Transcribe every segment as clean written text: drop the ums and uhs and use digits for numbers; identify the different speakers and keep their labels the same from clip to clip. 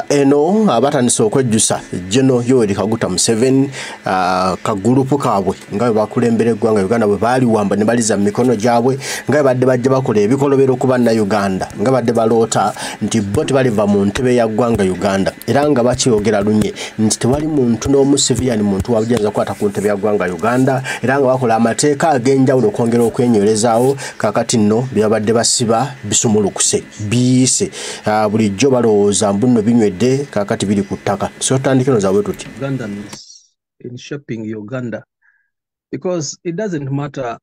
Speaker 1: Eno abatandise okwejjusa General Yoweri Kaguta Museveni kagulupu kaabwe nga bwe bakulembera eggwanga Uganda bwe baali wamba ne baliza mu mikono gyabwe nga badde bajja bakola ebikolobero ku banna Uganda nga badde baloota nti bo tebaliva mu ntebe ya ggwanga Uganda era nga bakyogera lunye nti tewali muntu n'omu civilian muntu wabujanza kwata ku ntebe ya ggwanga Uganda era nga bakola amateeka ag'enjawulo okwongera okwenywerezaawo kakati nno byabadde basiba bisumulukuse biyise bulijjo balowooza mbuno binywedde kakati biri ku ttaka so tandikino zaabwe tuti
Speaker 2: Ugandans in shaping Uganda because it doesn't matter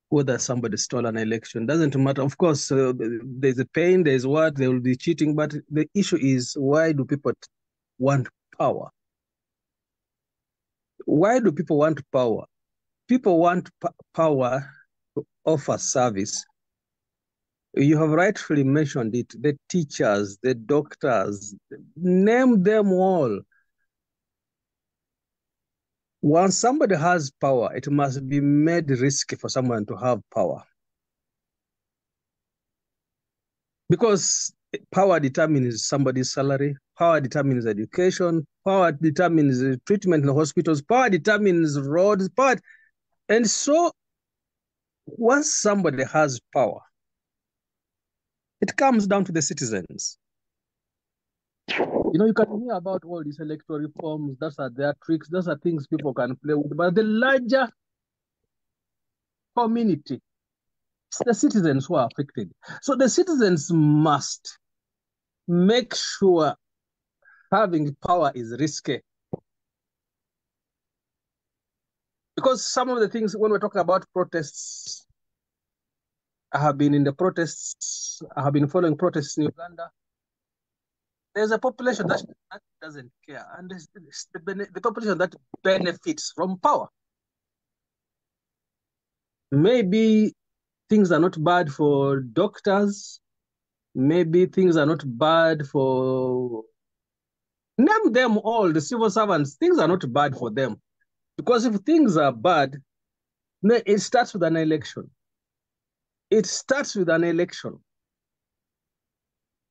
Speaker 2: whether somebody stole an election. Doesn't matter. Of course, there's a pain, there's what, they will be cheating, but the issue is why do people want power? Why do people want power? People want power to offer service. You have rightfully mentioned it, the teachers, the doctors, name them all. Once somebody has power, it must be made risky for someone to have power. Because power determines somebody's salary, power determines education, power determines treatment in the hospitals, power determines roads, power. And so once somebody has power, it comes down to the citizens. You know, you can hear about all these electoral reforms, those are their tricks, those are things people can play with, but the larger community, it's the citizens who are affected. So the citizens must make sure having power is risky. Because some of the things, when we're talking about protests, I have been in the protests, I have been following protests in Uganda. There's a population that doesn't care, and the population that benefits from power. Maybe things are not bad for doctors, maybe things are not bad for, name them all, the civil servants, things are not bad for them. Because if things are bad, it starts with an election. It starts with an election.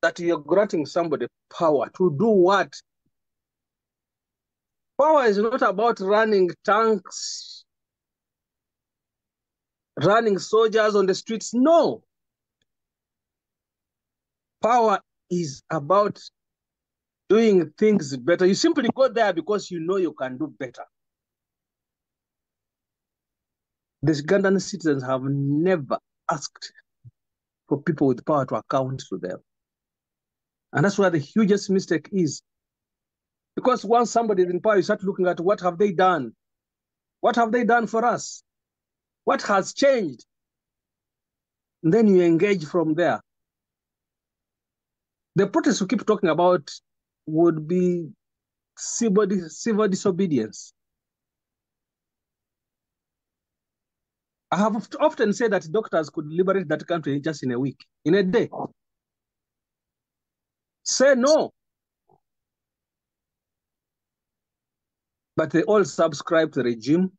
Speaker 2: That you're granting somebody power to do what? Power is not about running tanks, running soldiers on the streets. No. Power is about doing things better. You simply go there because you know you can do better. The Ugandan citizens have never asked for people with power to account to them. And that's where the hugest mistake is. Because once somebody is in power, you start looking at what have they done? What have they done for us? What has changed? And then you engage from there. The protests we keep talking about would be civil disobedience. I have often said that doctors could liberate that country just in a week, in a day. Say no. But they all subscribe to the regime.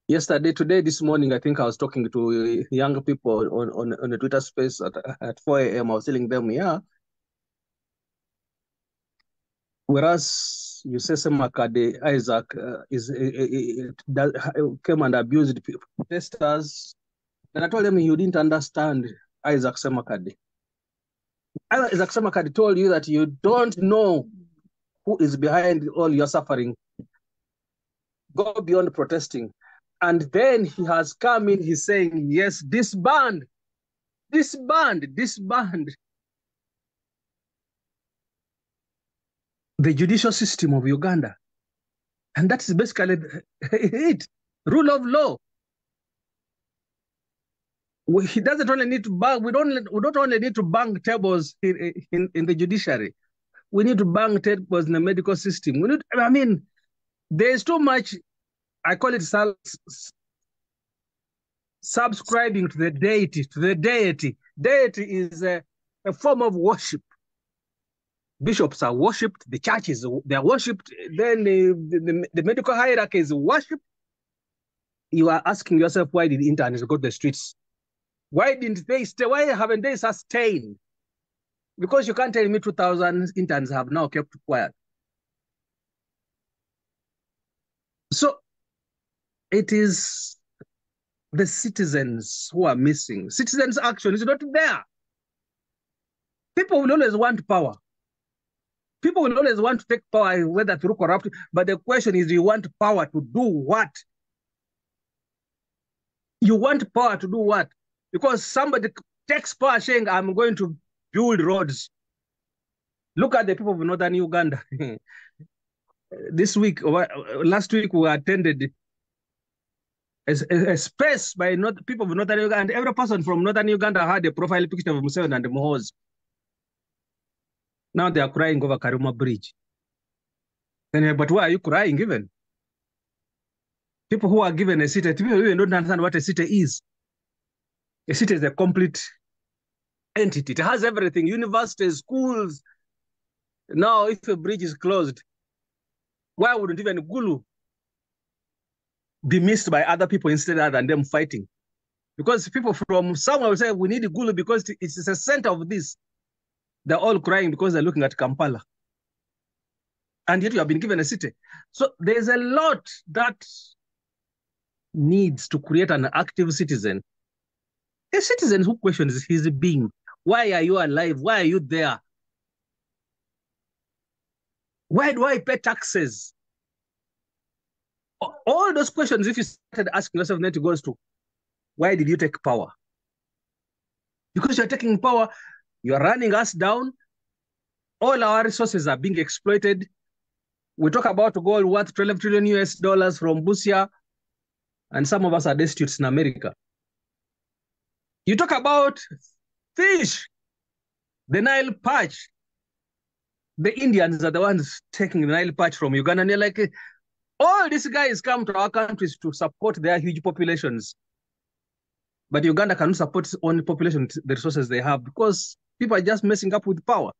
Speaker 2: Today, this morning, I think I was talking to young people on a Twitter space at 4 a.m. I was telling them, yeah. Whereas you say Semakade Isaac came and abused protesters, and I told them you didn't understand Isaac Semakade. Isaac Semakade told you that you don't know who is behind all your suffering. Go beyond protesting. And then he has come in, he's saying, yes, disband the judicial system of Uganda. And that is basically it. Rule of law. He doesn't only need to bang, we don't only need to bang tables in the judiciary. We need to bang tables in the medical system. There's too much, I call it subscribing to the deity. Deity is a form of worship. Bishops are worshipped, the churches, they are worshipped, then the medical hierarchy is worshipped. You are asking yourself, why did the internet go to the streets? Why didn't they stay? Why haven't they sustained? Because you can't tell me 2,000 interns have now kept quiet. So it is the citizens who are missing. Citizens' action is not there. People will always want power. People will always want to take power, whether through corruption. But the question is, do you want power to do what? You want power to do what? Because somebody takes power saying, I'm going to build roads. Look at the people of northern Uganda. This week, or last week, we attended a space by people of northern Uganda. And every person from northern Uganda had a profile picture of Museveni and Mohoz. Now they are crying over Karuma Bridge. But why are you crying even? People who are given a city, people even don't understand what a city is. A city is a complete entity. It has everything, universities, schools. Now, if a bridge is closed, why wouldn't even Gulu be missed by other people instead than them fighting? Because people from somewhere will say, we need Gulu because it's the center of this. They're all crying because they're looking at Kampala. And yet you have been given a city. So there's a lot that needs to create an active citizen. A citizen who questions his being. Why are you alive? Why are you there? Why do I pay taxes? All those questions, if you started asking yourself, then it goes to, why did you take power? Because you're taking power, you're running us down. All our resources are being exploited. We talk about gold worth 12 trillion US dollars from Busia, and some of us are destitutes in America. You talk about fish, the Nile perch. The Indians are the ones taking the Nile perch from Uganda, and they're like, all these guys come to our countries to support their huge populations. But Uganda cannot support its own population, the resources they have, because people are just messing up with power.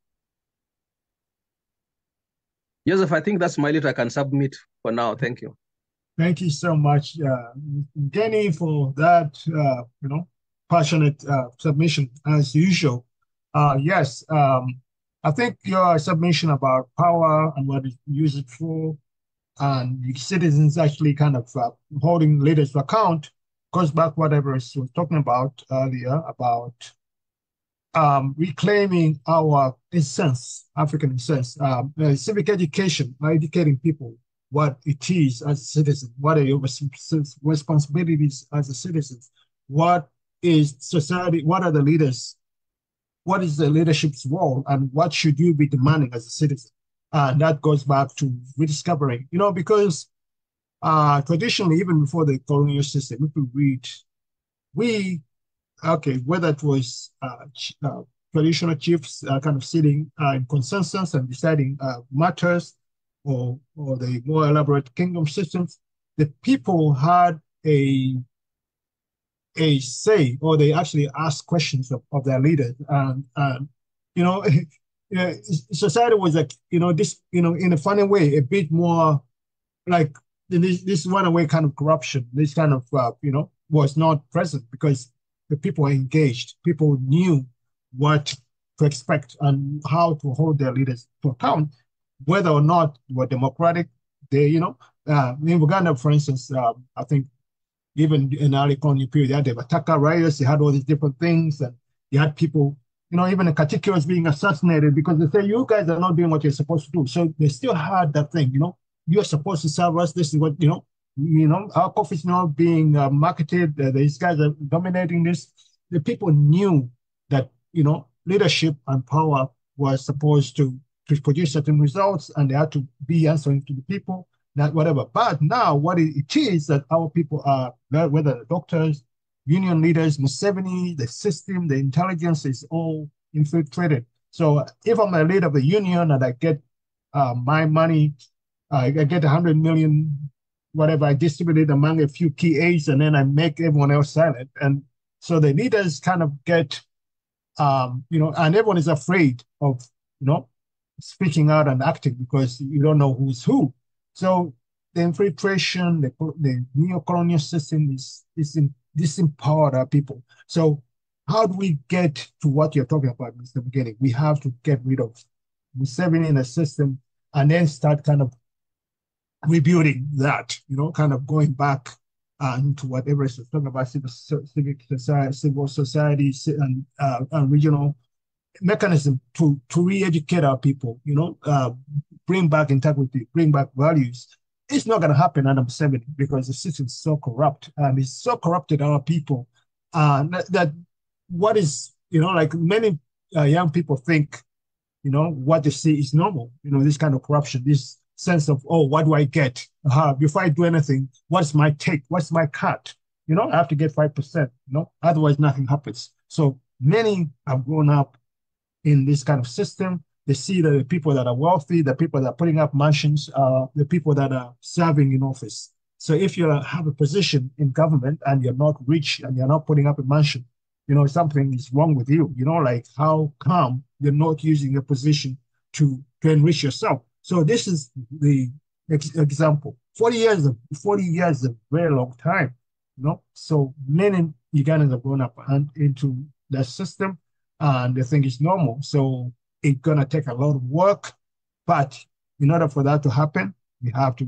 Speaker 2: Joseph, I think that's my little I can submit for now. Thank you.
Speaker 3: Thank you so much, Denny, for that, passionate submission as usual. Yes, I think your submission about power and what it use it for, and the citizens actually kind of holding leaders to account goes back what Everest was talking about earlier about reclaiming our essence, African essence, civic education, educating people what it is as a citizen, what are your responsibilities as a citizen, what is society, what are the leaders, what is the leadership's role, and what should you be demanding as a citizen? And that goes back to rediscovering, because traditionally, even before the colonial system, if we read, whether it was traditional chiefs kind of sitting in consensus and deciding matters, or the more elaborate kingdom systems, the people had a say, or they actually asked questions of their leaders. And society was like, this, in a funny way, a bit more like this runaway kind of corruption, this kind of, was not present because the people were engaged. People knew what to expect and how to hold their leaders to account, whether or not they were democratic. They, in Uganda, for instance, I think even in early colonial period, they had the Bataka riots, they had all these different things, and you had people, even the Katikios being assassinated because they say, you guys are not doing what you're supposed to do. So they still had that thing, you're supposed to serve us, this is what, our coffee is now being marketed, these guys are dominating this. The people knew that, leadership and power was supposed to produce certain results, and they had to be answering to the people, not whatever. But now what it is that our people are, whether the doctors, union leaders, Museveni, the system, the intelligence is all infiltrated. So if I'm a leader of a union and I get my money, I get 100 million, whatever, I distribute it among a few key aides, and then I make everyone else silent. And so the leaders kind of get, and everyone is afraid of, speaking out and acting because you don't know who's who. So the infiltration, the neo-colonial system is disempowered our people. So how do we get to what you're talking about, Mr. Beginning? We have to get rid of Museveni in the system and then start kind of rebuilding that, kind of going back into whatever is talking about civil society and regional mechanism to re-educate our people, bring back integrity, bring back values. It's not going to happen under Museveni because the system is so corrupt and it's so corrupted our people that what is, like many young people think, what they see is normal, this kind of corruption, this sense of, oh, what do I get? Before I do anything, what's my take? What's my cut? I have to get 5%, otherwise nothing happens. So many have grown up in this kind of system. They see that the people that are wealthy, the people that are putting up mansions, the people that are serving in office. So if you have a position in government and you're not rich and you're not putting up a mansion, something is wrong with you. Like how come you're not using your position to enrich yourself? So this is the example. 40 years is a very long time, So many Ugandans have grown up into that system and they think it's normal. So it's gonna take a lot of work, but in order for that to happen, we have to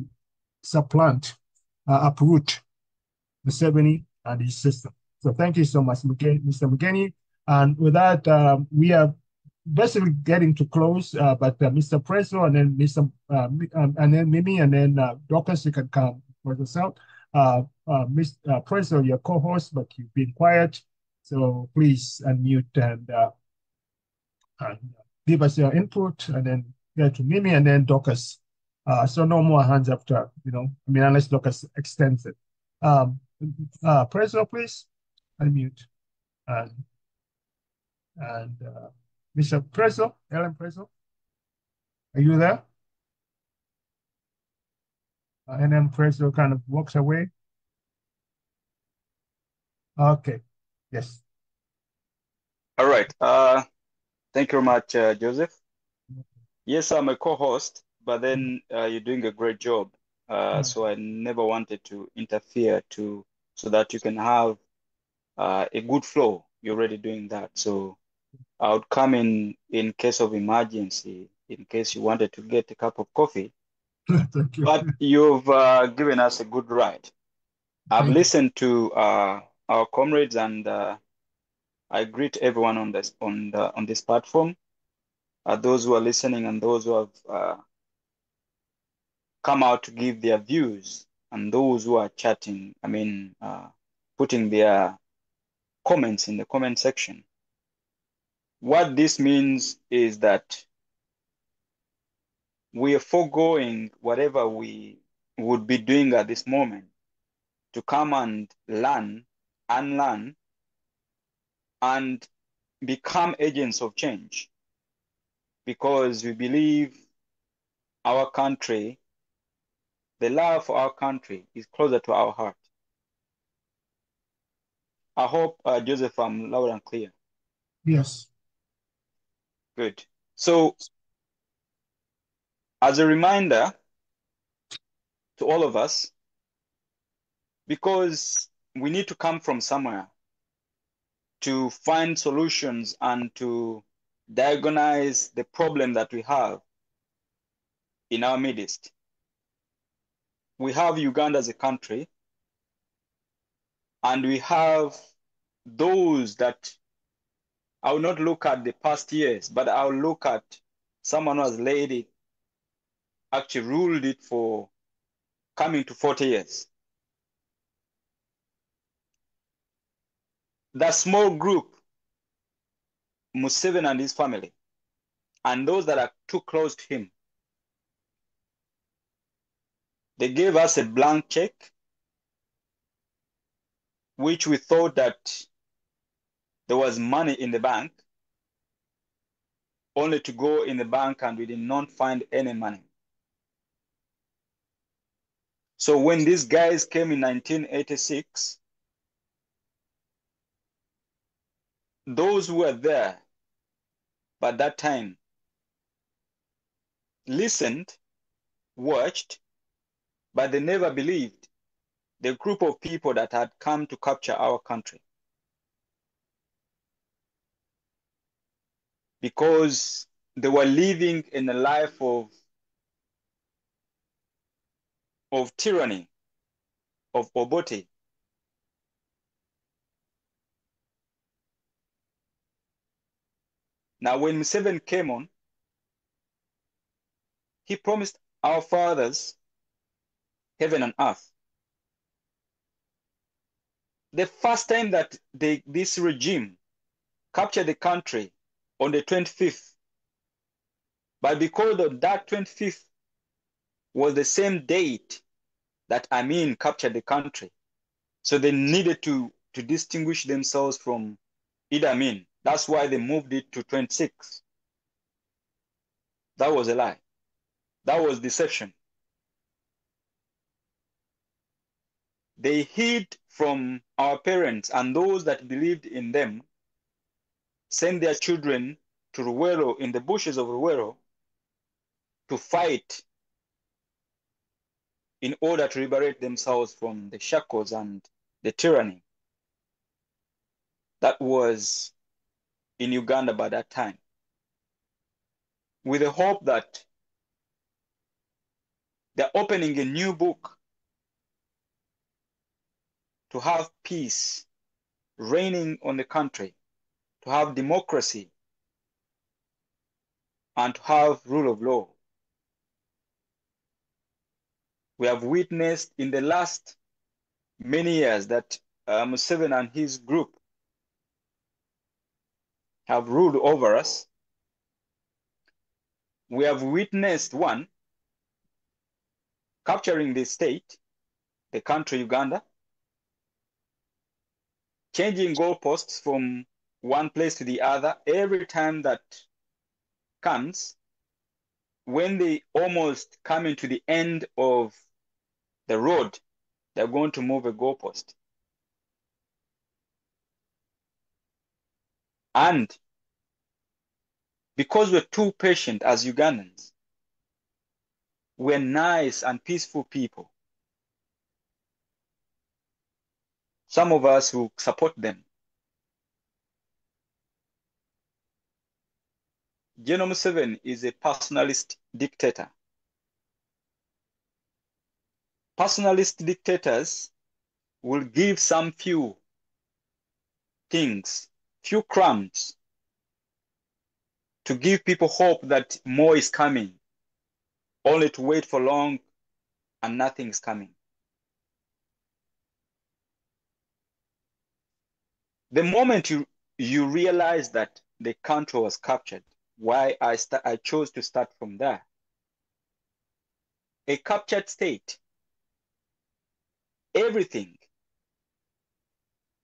Speaker 3: uproot Museveni and his system. So thank you so much, Mr. McKinney. And with that, we are basically getting to close, but Mr. Prezo and then and then Mimi and then Dorcas, you can come for us out. Mr. Prezo, your co-host, but you've been quiet. So please unmute and give us your input and then get to Mimi and then Dorcas. So no more hands after, unless Dorcas extends it. Prezo, please unmute. And Mr. Prezo, Ellen Prezo, are you there? And then Prezo kind of walks away. Okay, yes.
Speaker 4: All right. Thank you very much, Joseph. Yes, I'm a co-host, but then you're doing a great job. So I never wanted to interfere so that you can have a good flow. You're already doing that. So I would come in case of emergency, in case you wanted to get a cup of coffee.
Speaker 3: Thank you.
Speaker 4: But you've given us a good ride. I've listened to our comrades, and I greet everyone on this platform. Those who are listening and those who have come out to give their views, and those who are chatting, putting their comments in the comment section. What this means is that we are foregoing whatever we would be doing at this moment to come and learn, unlearn, and become agents of change, because we believe our country, the love for our country is closer to our heart. I hope, Joseph, I'm loud and clear.
Speaker 3: Yes.
Speaker 4: Good. So, as a reminder to all of us, because we need to come from somewhere to find solutions and to diagnose the problem that we have in our midst. We have Uganda as a country, and we have those that I will not look at the past years, but I will look at someone who has led it, actually ruled it for coming to 40 years. That small group, Museveni and his family, and those that are too close to him, they gave us a blank check, which we thought that there was money in the bank, only to go in the bank and we did not find any money. So when these guys came in 1986, those who were there by that time listened, watched, but they never believed the group of people that had come to capture our country. because they were living in a life of tyranny, of Obote. Now, when Museveni came on, he promised our fathers heaven and earth. The first time that this regime captured the country on the 25th, but because of that 25th was the same date that Amin captured the country, so they needed to distinguish themselves from Idi Amin. That's why they moved it to 26. That was a lie. That was deception. They hid from our parents, and those that believed in them sent their children to Ruwero, in the bushes of Ruwero, to fight in order to liberate themselves from the shackles and the tyranny that was in Uganda by that time, with the hope that they're opening a new book to have peace reigning on the country, to have democracy, and to have rule of law. We have witnessed in the last many years that Museveni and his group have ruled over us. We have witnessed one capturing the state, the country Uganda, changing goalposts from one place to the other every time that comes. When they almost come into the end of the road, they're going to move a goalpost. And because we're too patient as Ugandans, we're nice and peaceful people. Some of us will support them. General Museveni is a personalist dictator. Personalist dictators will give some few things, few crumbs, to give people hope that more is coming, only to wait for long and nothing is coming. The moment you realize that the country was captured, why I chose to start from there. A captured state, everything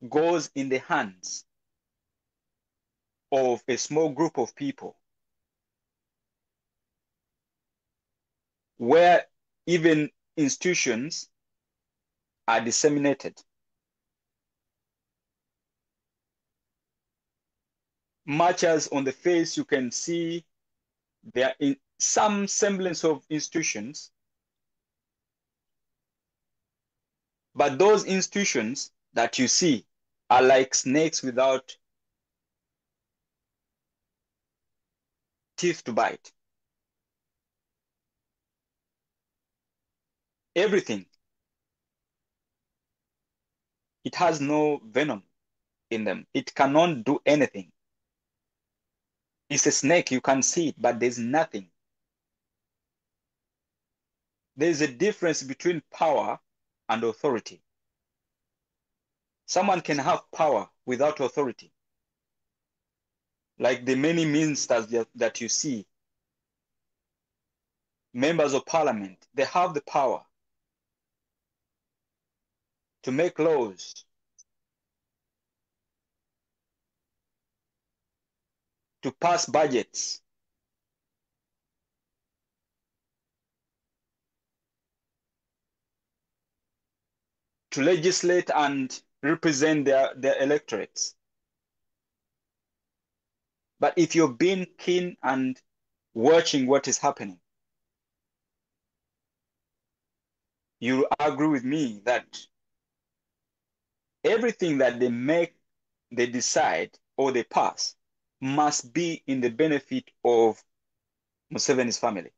Speaker 4: goes in the hands of a small group of people, where even institutions are disseminated. Much as on the face you can see there in some semblance of institutions, but those institutions that you see are like snakes without teeth to bite. Everything. It has no venom in them. It cannot do anything. It's a snake, you can see it, but there's nothing. There's a difference between power and authority. Someone can have power without authority. Like the many ministers that you see, members of parliament, they have the power to make laws, to pass budgets, to legislate and represent their electorates. But if you're being keen and watching what is happening, you agree with me that everything that they make, they decide, or they pass, must be in the benefit of Museveni's family.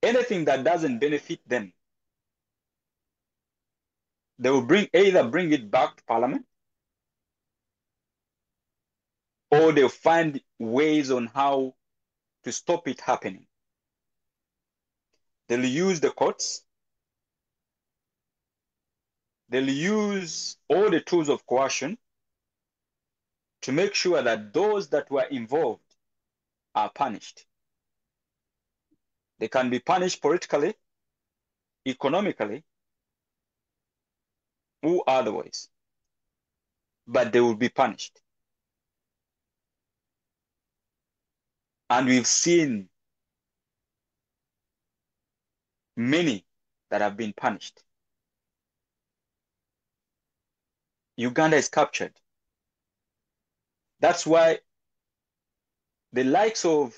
Speaker 4: Anything that doesn't benefit them, they will either bring it back to Parliament, or they'll find ways on how to stop it happening. They'll use the courts. They'll use all the tools of coercion to make sure that those that were involved are punished. They can be punished politically, economically, or otherwise, but they will be punished. And we've seen many that have been punished. Uganda is captured. That's why the likes of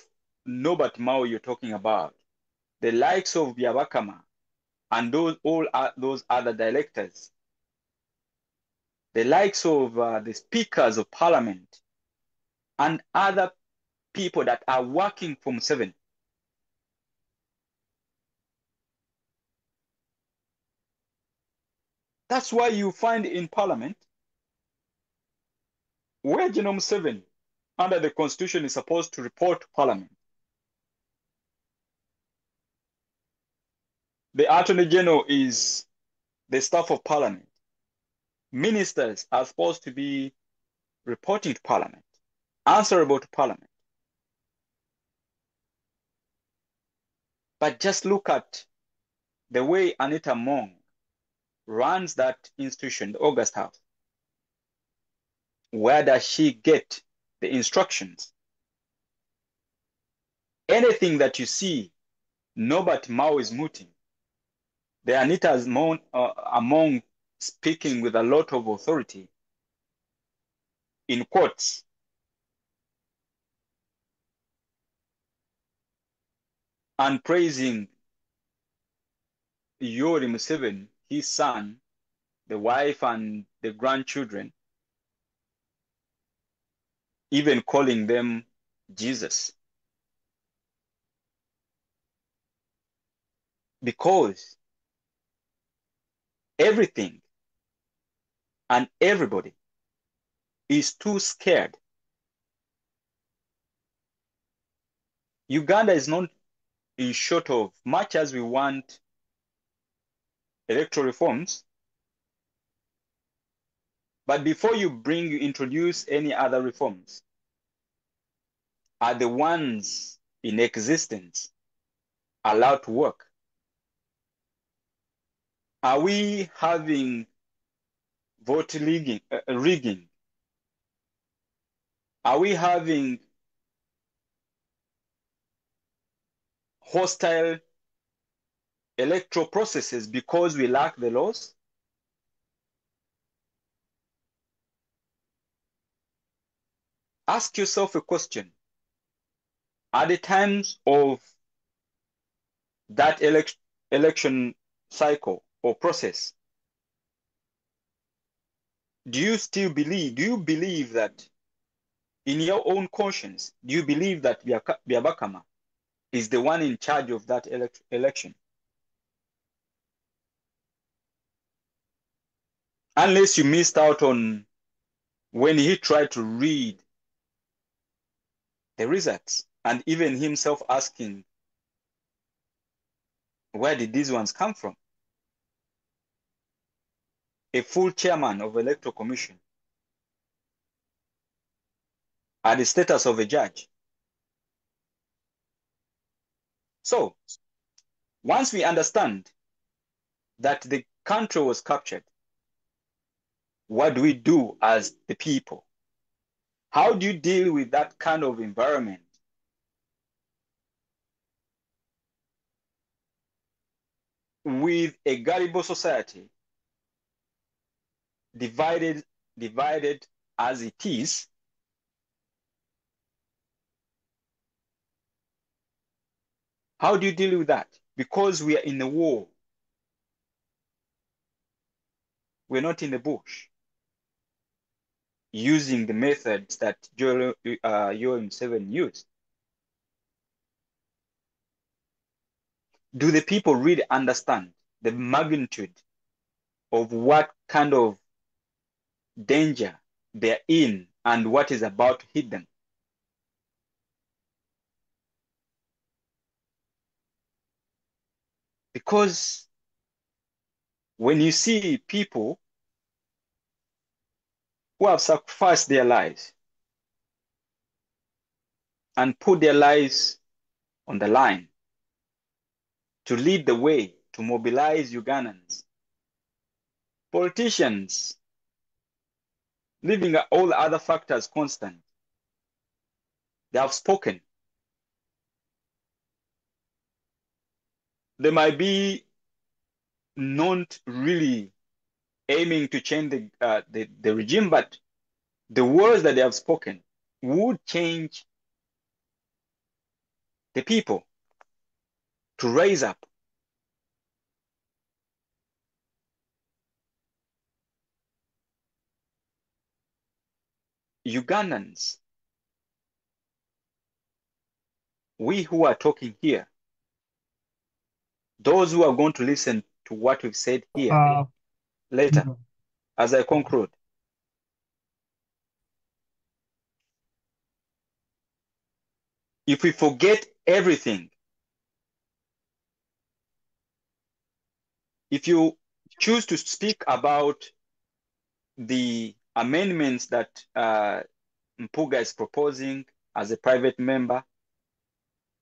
Speaker 4: Norbert Mao you're talking about, the likes of Byabakama, and all those other directors, the likes of the speakers of parliament, and other people that are working for Museveni, that's why you find in parliament where General Museveni, under the constitution, is supposed to report to parliament. The Attorney General is the staff of parliament. Ministers are supposed to be reporting to parliament, answerable to parliament. But just look at the way Anita Mong runs that institution, the August House. Where does she get the instructions? Anything that you see Norbert Mao is mooting, the Anita is among speaking with a lot of authority in courts. And praising Yoweri Museveni, his son, the wife and the grandchildren, even calling them Jesus. Because everything and everybody is too scared. Uganda is not in short of, much as we want electoral reforms, but before you introduce any other reforms, are the ones in existence allowed to work? Are we having vote rigging? Are we having hostile electoral processes because we lack the laws? Ask yourself a question. At the times of that election cycle or process, do you believe that in your own conscience, do you believe that Byabakama is the one in charge of that election? Unless you missed out on when he tried to read the results, and even himself asking, where did these ones come from? A full chairman of electoral commission at the status of a judge. So once we understand that the country was captured, what do we do as the people? How do you deal with that kind of environment? With a gullible society divided as it is, how do you deal with that? Because we are in a war. We're not in the bush. using the methods that Yoweri Museveni used? Do the people really understand the magnitude of what kind of danger they're in and what is about to hit them? Because when you see people who have sacrificed their lives and put their lives on the line to lead the way, to mobilize Ugandans, politicians, leaving all other factors constant, they have spoken. They might be not really aiming to change the regime, but the words that they have spoken would change the people to raise up. Ugandans, we who are talking here, those who are going to listen to what we've said here later, as I conclude, if we forget everything, if you choose to speak about the amendments that Mpuga is proposing as a private member,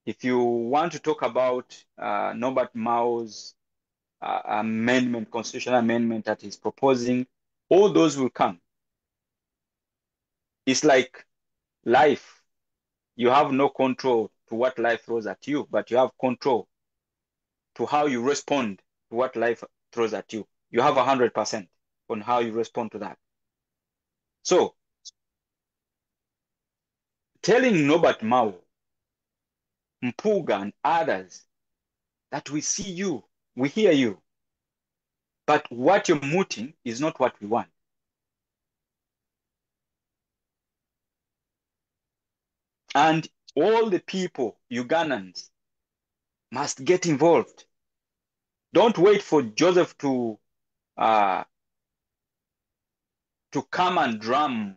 Speaker 4: if you want to talk about Norbert Mao's amendment, constitutional amendment that he's proposing, all those will come. It's like life. You have no control to what life throws at you, but you have control to how you respond to what life throws at you. You have 100% on how you respond to that. So, telling Norbert Mao, Mpuga, and others that we see you, we hear you, but what you're mooting is not what we want. And all the people, Ugandans, must get involved. Don't wait for Joseph to come and drum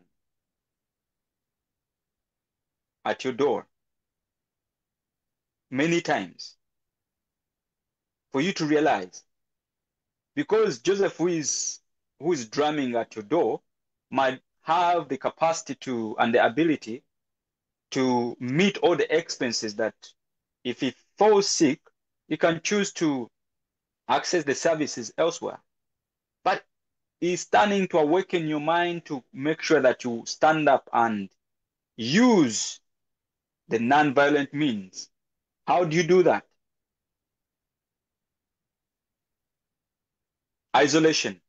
Speaker 4: at your door many times for you to realize, because Joseph who is drumming at your door might have the capacity to and the ability to meet all the expenses that if he falls sick, he can choose to access the services elsewhere. But he's standing to awaken your mind to make sure that you stand up and use the non-violent means. How do you do that? Isolation.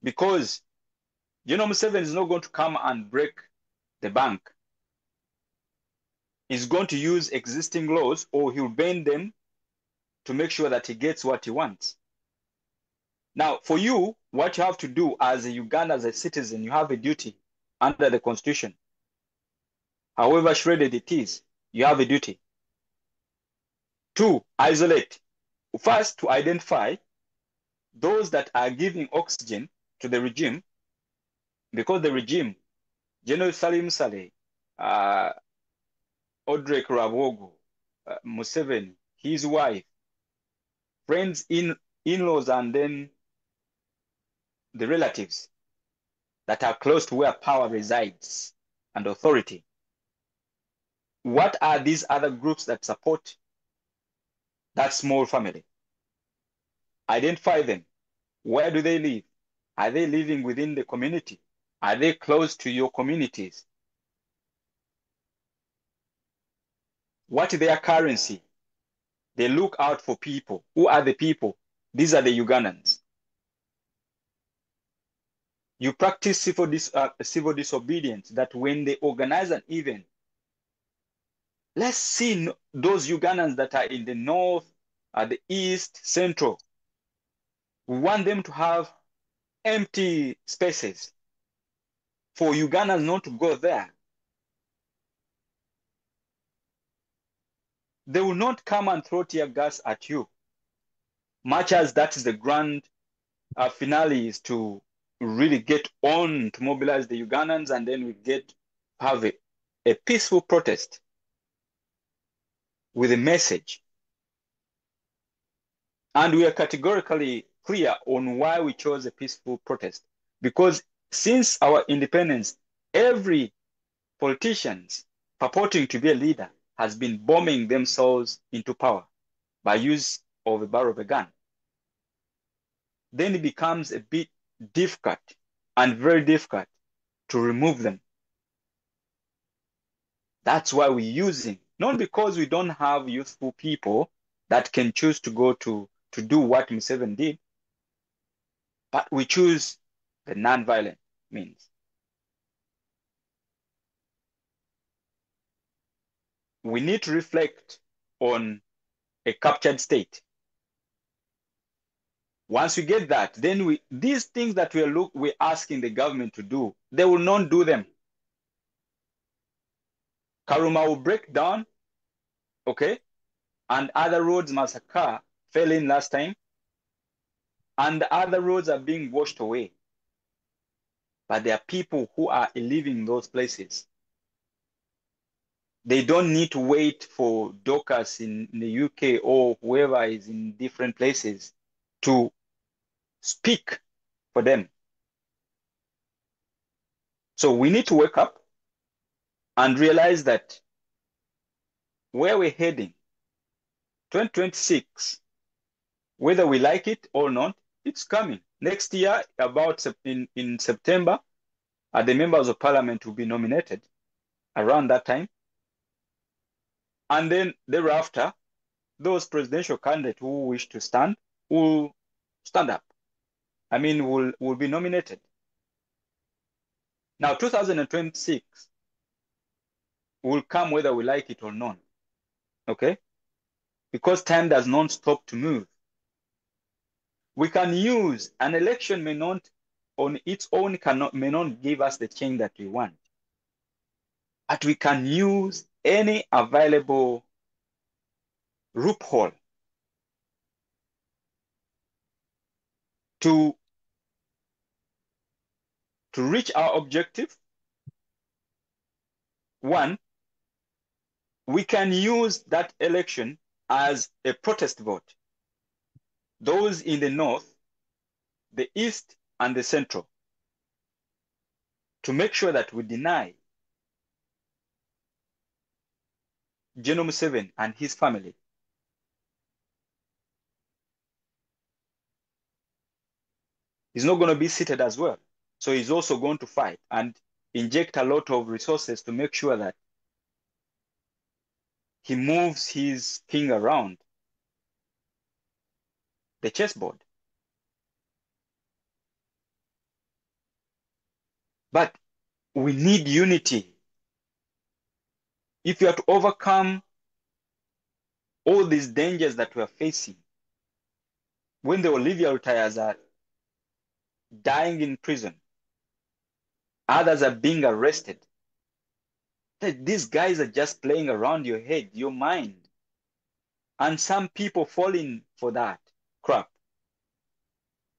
Speaker 4: Because Museveni is not going to come and break the bank. He's going to use existing laws, or he'll bend them to make sure that he gets what he wants. Now, for you, what you have to do as a Uganda, as a citizen, you have a duty under the Constitution. However shredded it is, you have a duty. 2, isolate. First, to identify those that are giving oxygen to the regime, because the regime, General Salim Saleh, Odrek Rabogo, Museveni, his wife, friends, in-laws, and then the relatives that are close to where power resides and authority. What are these other groups that support that small family? Identify them. Where do they live? Are they living within the community? Are they close to your communities? What is their currency? They look out for people. Who are the people? These are the Ugandans. You practice civil disobedience, that when they organize an event, let's see those Ugandans that are in the north, the east, central. We want them to have empty spaces. for Ugandans not to go there. They will not come and throw tear gas at you, much as that is the grand finale, is to really get on to mobilize the Ugandans, and then we have a peaceful protest with a message. And we are categorically clear on why we chose a peaceful protest. Because since our independence, every politician purporting to be a leader has been bombing themselves into power by use of a barrel of a gun. Then it becomes a bit difficult, and very difficult, to remove them. That's why we're using, not because we don't have youthful people that can choose to go to do what Museveni did, but we choose the non-violent means. We need to reflect on a captured state. Once we get that, then these things that we're asking the government to do, they will not do them. Karuma will break down, okay, and other roads, Massacre fell in last time, and the other roads are being washed away. But there are people who are living in those places. They don't need to wait for doctors in the UK or whoever is in different places to speak for them. So we need to wake up and realize that where we're heading, 2026, whether we like it or not, it's coming. Next year, about in September, the members of parliament will be nominated around that time. And then thereafter, those presidential candidates who wish to stand will stand up. I mean, will be nominated. Now, 2026 will come whether we like it or not, okay? Because time does not stop to move. We can use an election may not on its own may not give us the change that we want, but we can use any available loophole to reach our objective. One, we can use that election as a protest vote. Those in the north, the east, and the central, to make sure that we deny General Museveni and his family he's not going to be seated as well. So he's also going to fight and inject a lot of resources to make sure that he moves his king around the chessboard. But we need unity. If you are to overcome all these dangers that we are facing, when the Olivia retires are dying in prison, others are being arrested, these guys are just playing around your head, your mind. And some people falling for that crap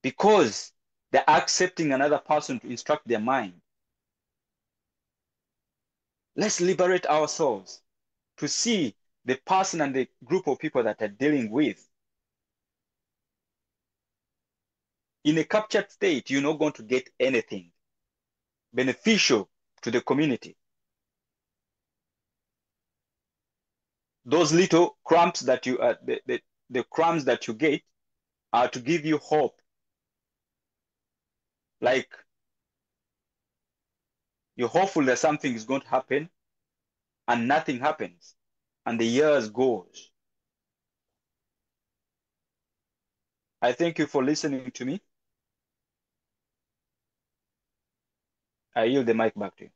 Speaker 4: because they're accepting another person to instruct their mind. Let's liberate ourselves to see the person and the group of people that are dealing with. In a captured state, you're not going to get anything beneficial to the community. Those little crumbs that you the crumbs that you get are to give you hope. Like you're hopeful that something is going to happen and nothing happens and the years goes. I thank you for listening to me. I yield the mic back to you.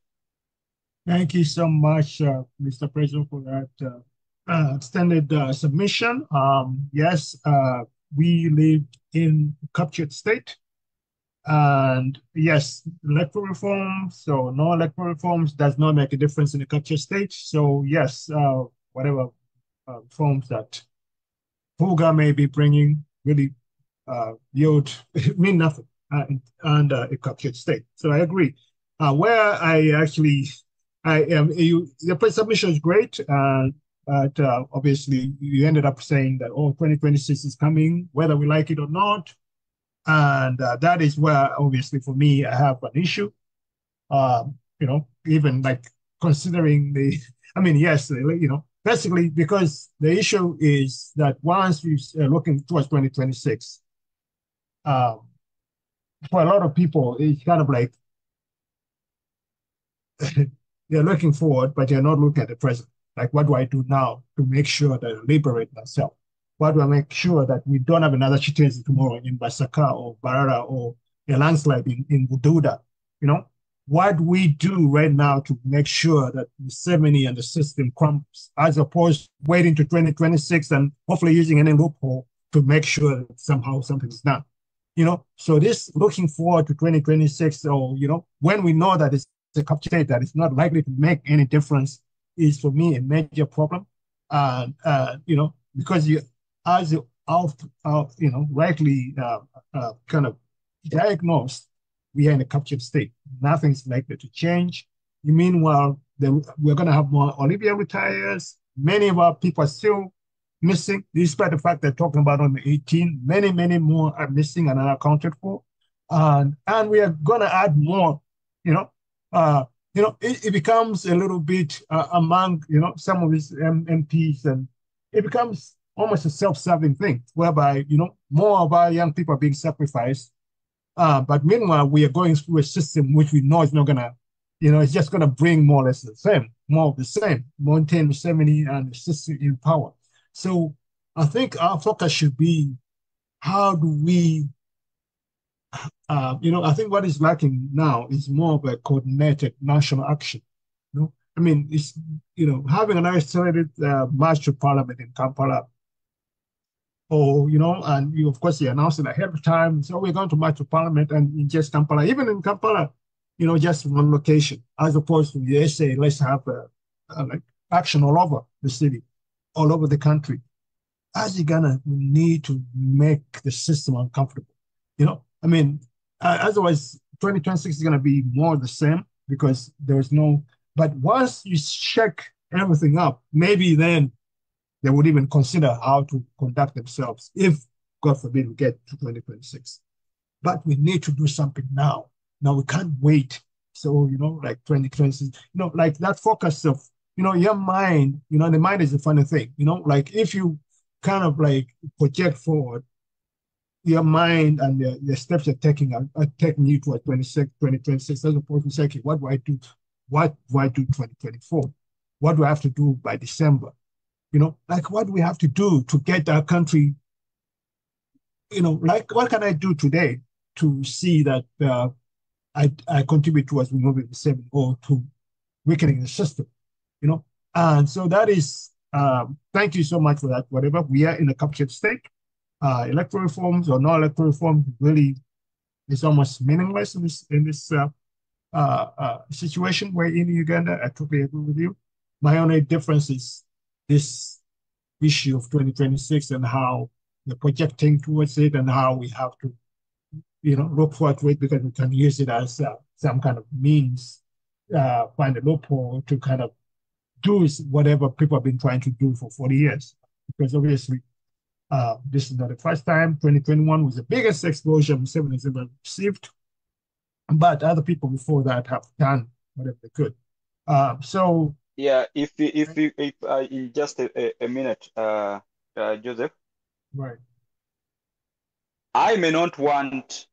Speaker 3: Thank you so much, Mr. President, for that extended submission. Yes, we live in a captured state. And yes, electoral reforms or no electoral reforms does not make a difference in the capture stage. So yes, whatever reforms that Puga may be bringing really yield mean nothing under a captured state. So I agree. Where I actually, the submission is great, but obviously you ended up saying that, oh, 2026 is coming, whether we like it or not. And that is where, obviously, for me, I have an issue. Even like considering I mean, yes, basically because the issue is that once we're looking towards 2026, um, for a lot of people, it's kind of like they're looking forward, but they're not looking at the present. Like, what do I do now to make sure that I liberate myself? What do I make sure that we don't have another Chitezi tomorrow in Basaka or Barara or a landslide in Bududa? What do we do right now to make sure that the 70 and the system crumbles, as opposed to waiting to 2026 and hopefully using any loophole to make sure that somehow something is done? So this looking forward to 2026, or, when we know that it's a capture state that is not likely to make any difference, is for me a major problem. Because as you rightly kind of diagnosed, we are in a captured state. Nothing's likely to change. Meanwhile, we're going to have more Olivia retires. Many of our people are still missing, despite the fact they're talking about on the 18. Many, many more are missing and unaccounted for. And we are going to add more, it becomes a little bit among, some of these MPs, and it becomes almost a self-serving thing whereby, more of our young people are being sacrificed. But meanwhile, we are going through a system which we know is not going to, it's just going to bring more or less the same, more of the same, maintain the 70 and the system in power. So I think our focus should be, how do we, I think what is lacking now is more of a coordinated national action. I mean, it's, having an isolated march to parliament in Kampala, or, and of course, you announce it ahead of time. So we're going to march to parliament and in just Kampala, even in Kampala, just one location, as opposed to, they say, let's have like action all over the city, all over the country. As you're gonna, we need to make the system uncomfortable. I mean, otherwise 2026 is gonna be more the same, because there's no, but once you shake everything up, maybe then they would even consider how to conduct themselves if, God forbid, we get to 2026. But we need to do something now. Now we can't wait. So, like 2026, like that focus of, your mind, the mind is a funny thing, like if you kind of like project forward, your mind and the steps you're taking are taking you to 2026, as opposed to saying, okay, what do I do? What do I do 2024? What do I have to do by December? Like, what do we have to do to get our country, like, what can I do today to see that I contribute towards removing the 70 or to weakening the system, And so that is, thank you so much for that. Whatever, we are in a captured state. Electoral reforms or no electoral reforms really is almost meaningless in this situation. Where in Uganda, I totally agree with you. My only difference is this issue of 2026 and how we're projecting towards it, and how we have to, look forward to it, because we can use it as some kind of means, find a loophole to kind of do whatever people have been trying to do for 40 years. Because obviously, this is not the first time. 2021 was the biggest explosion Museveni has ever received. But other people before that have done whatever they could. So
Speaker 4: yeah, if in just a minute, Joseph,
Speaker 3: right,
Speaker 4: I may not want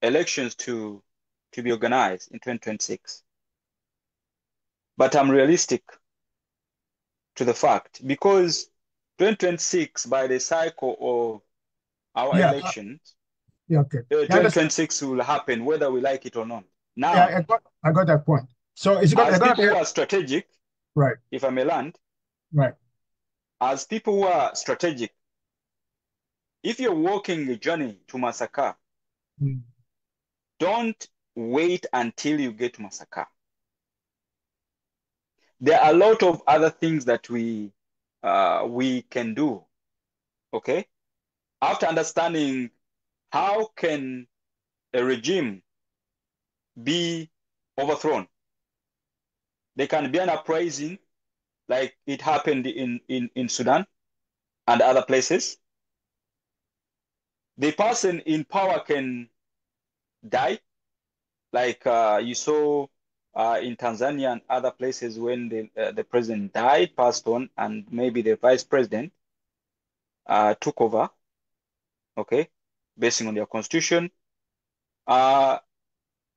Speaker 4: elections to be organized in 2026, but I'm realistic to the fact, because 2026, by the cycle of our elections,
Speaker 3: okay,
Speaker 4: 2026 will happen whether we like it or not. Now,
Speaker 3: yeah, I got that point. So it's got,
Speaker 4: as people who are strategic,
Speaker 3: right?
Speaker 4: If I may land,
Speaker 3: right?
Speaker 4: As people who are strategic, If you're walking a journey to Masaka, don't wait until you get to Masaka. There are a lot of other things that we can do, okay? After understanding how can a regime be overthrown, there can be an uprising like it happened in Sudan and other places. The person in power can die, like you saw in Tanzania and other places when the president died, passed on, and maybe the vice president took over, okay, basing on their constitution. Or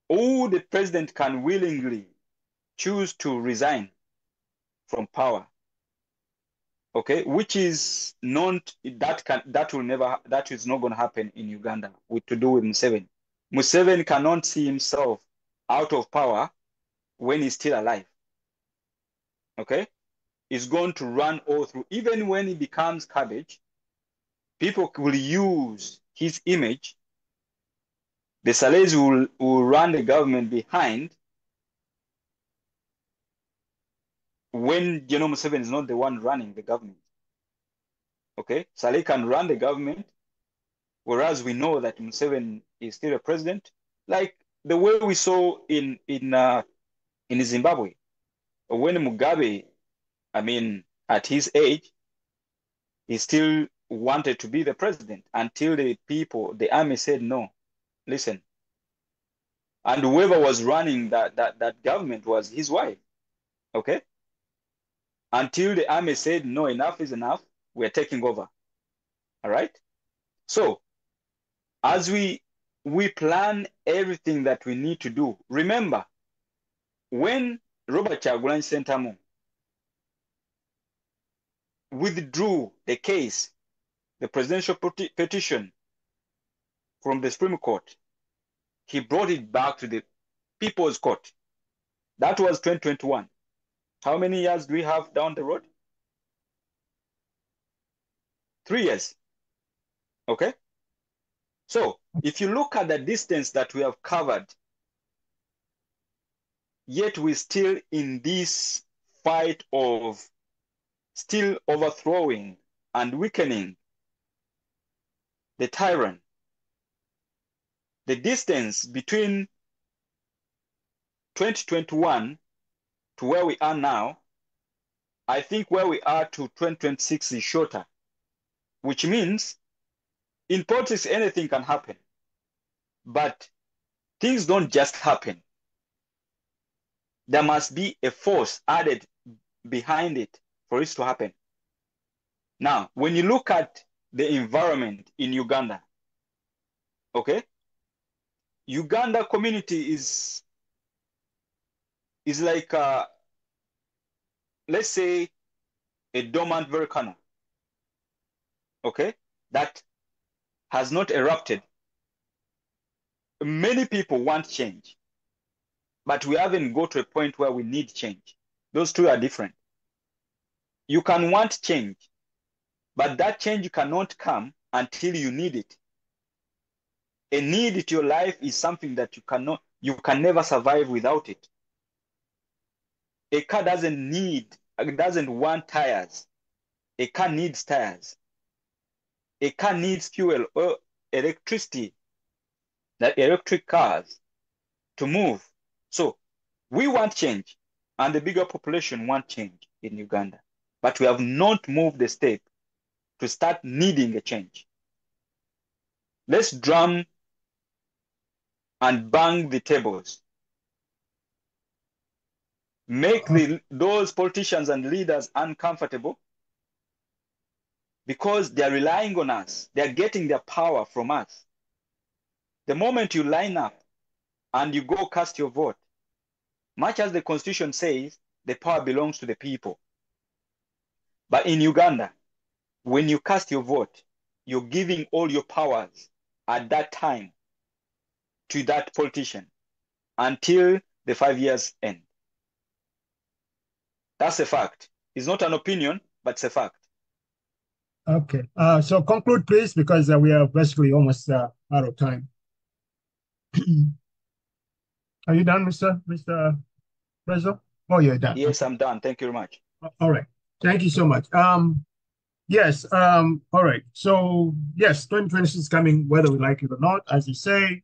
Speaker 4: the president can willingly choose to resign from power, okay, which is not that is not going to happen in Uganda to do with Museveni. Museveni cannot see himself out of power when he's still alive, okay? He's going to run all through. Even when he becomes cabbage, people will use his image. The Salesi will run the government behind when Museveni is not the one running the government. Okay, Saleh can run the government, whereas we know that Museveni is still a president, like the way we saw in Zimbabwe when Mugabe, I mean, at his age, he still wanted to be the president until the army said no. Listen, and whoever was running that government was his wife. Okay, until the army said no, enough is enough. We're taking over. All right. So as we plan everything that we need to do, remember when Robert Kyagulanyi Ssentamu withdrew the case, the presidential petition from the Supreme Court, he brought it back to the People's Court. That was 2021. How many years do we have down the road? 3 years. Okay. So if you look at the distance that we have covered, yet we're still in this fight of still overthrowing and weakening the tyrant. The distance between 2021 to where we are now, I think where we are to 2026 is shorter, which means in politics anything can happen, but things don't just happen. There must be a force added behind it for it to happen. Now, when you look at the environment in Uganda, okay, Uganda community is like, let's say, a dormant volcano, okay, that has not erupted. Many people want change, but we haven't got to a point where we need change. Those two are different. You can want change, but that change cannot come until you need it. A need to your life is something that you can never survive without it. A car doesn't want tires. A car needs tires. A car needs fuel or electricity, like electric cars, to move. So we want change, and the bigger population want change in Uganda. But we have not moved the step to start needing a change. Let's drum and bang the tables. Make those politicians and leaders uncomfortable because they're relying on us. They're getting their power from us. The moment you line up and you go cast your vote, much as the Constitution says, the power belongs to the people. But in Uganda, when you cast your vote, you're giving all your powers at that time to that politician until the 5 years end. That's a fact. It's not an opinion, but it's a fact.
Speaker 3: Okay. So conclude, please, because we are basically almost out of time. Are you done, Mr. Prezo? Oh, you're done.
Speaker 4: Yes,
Speaker 3: Okay.
Speaker 4: I'm done. Thank you very much.
Speaker 3: All right. Thank you so much. Yes. All right. So yes, 2026 is coming, whether we like it or not. As you say,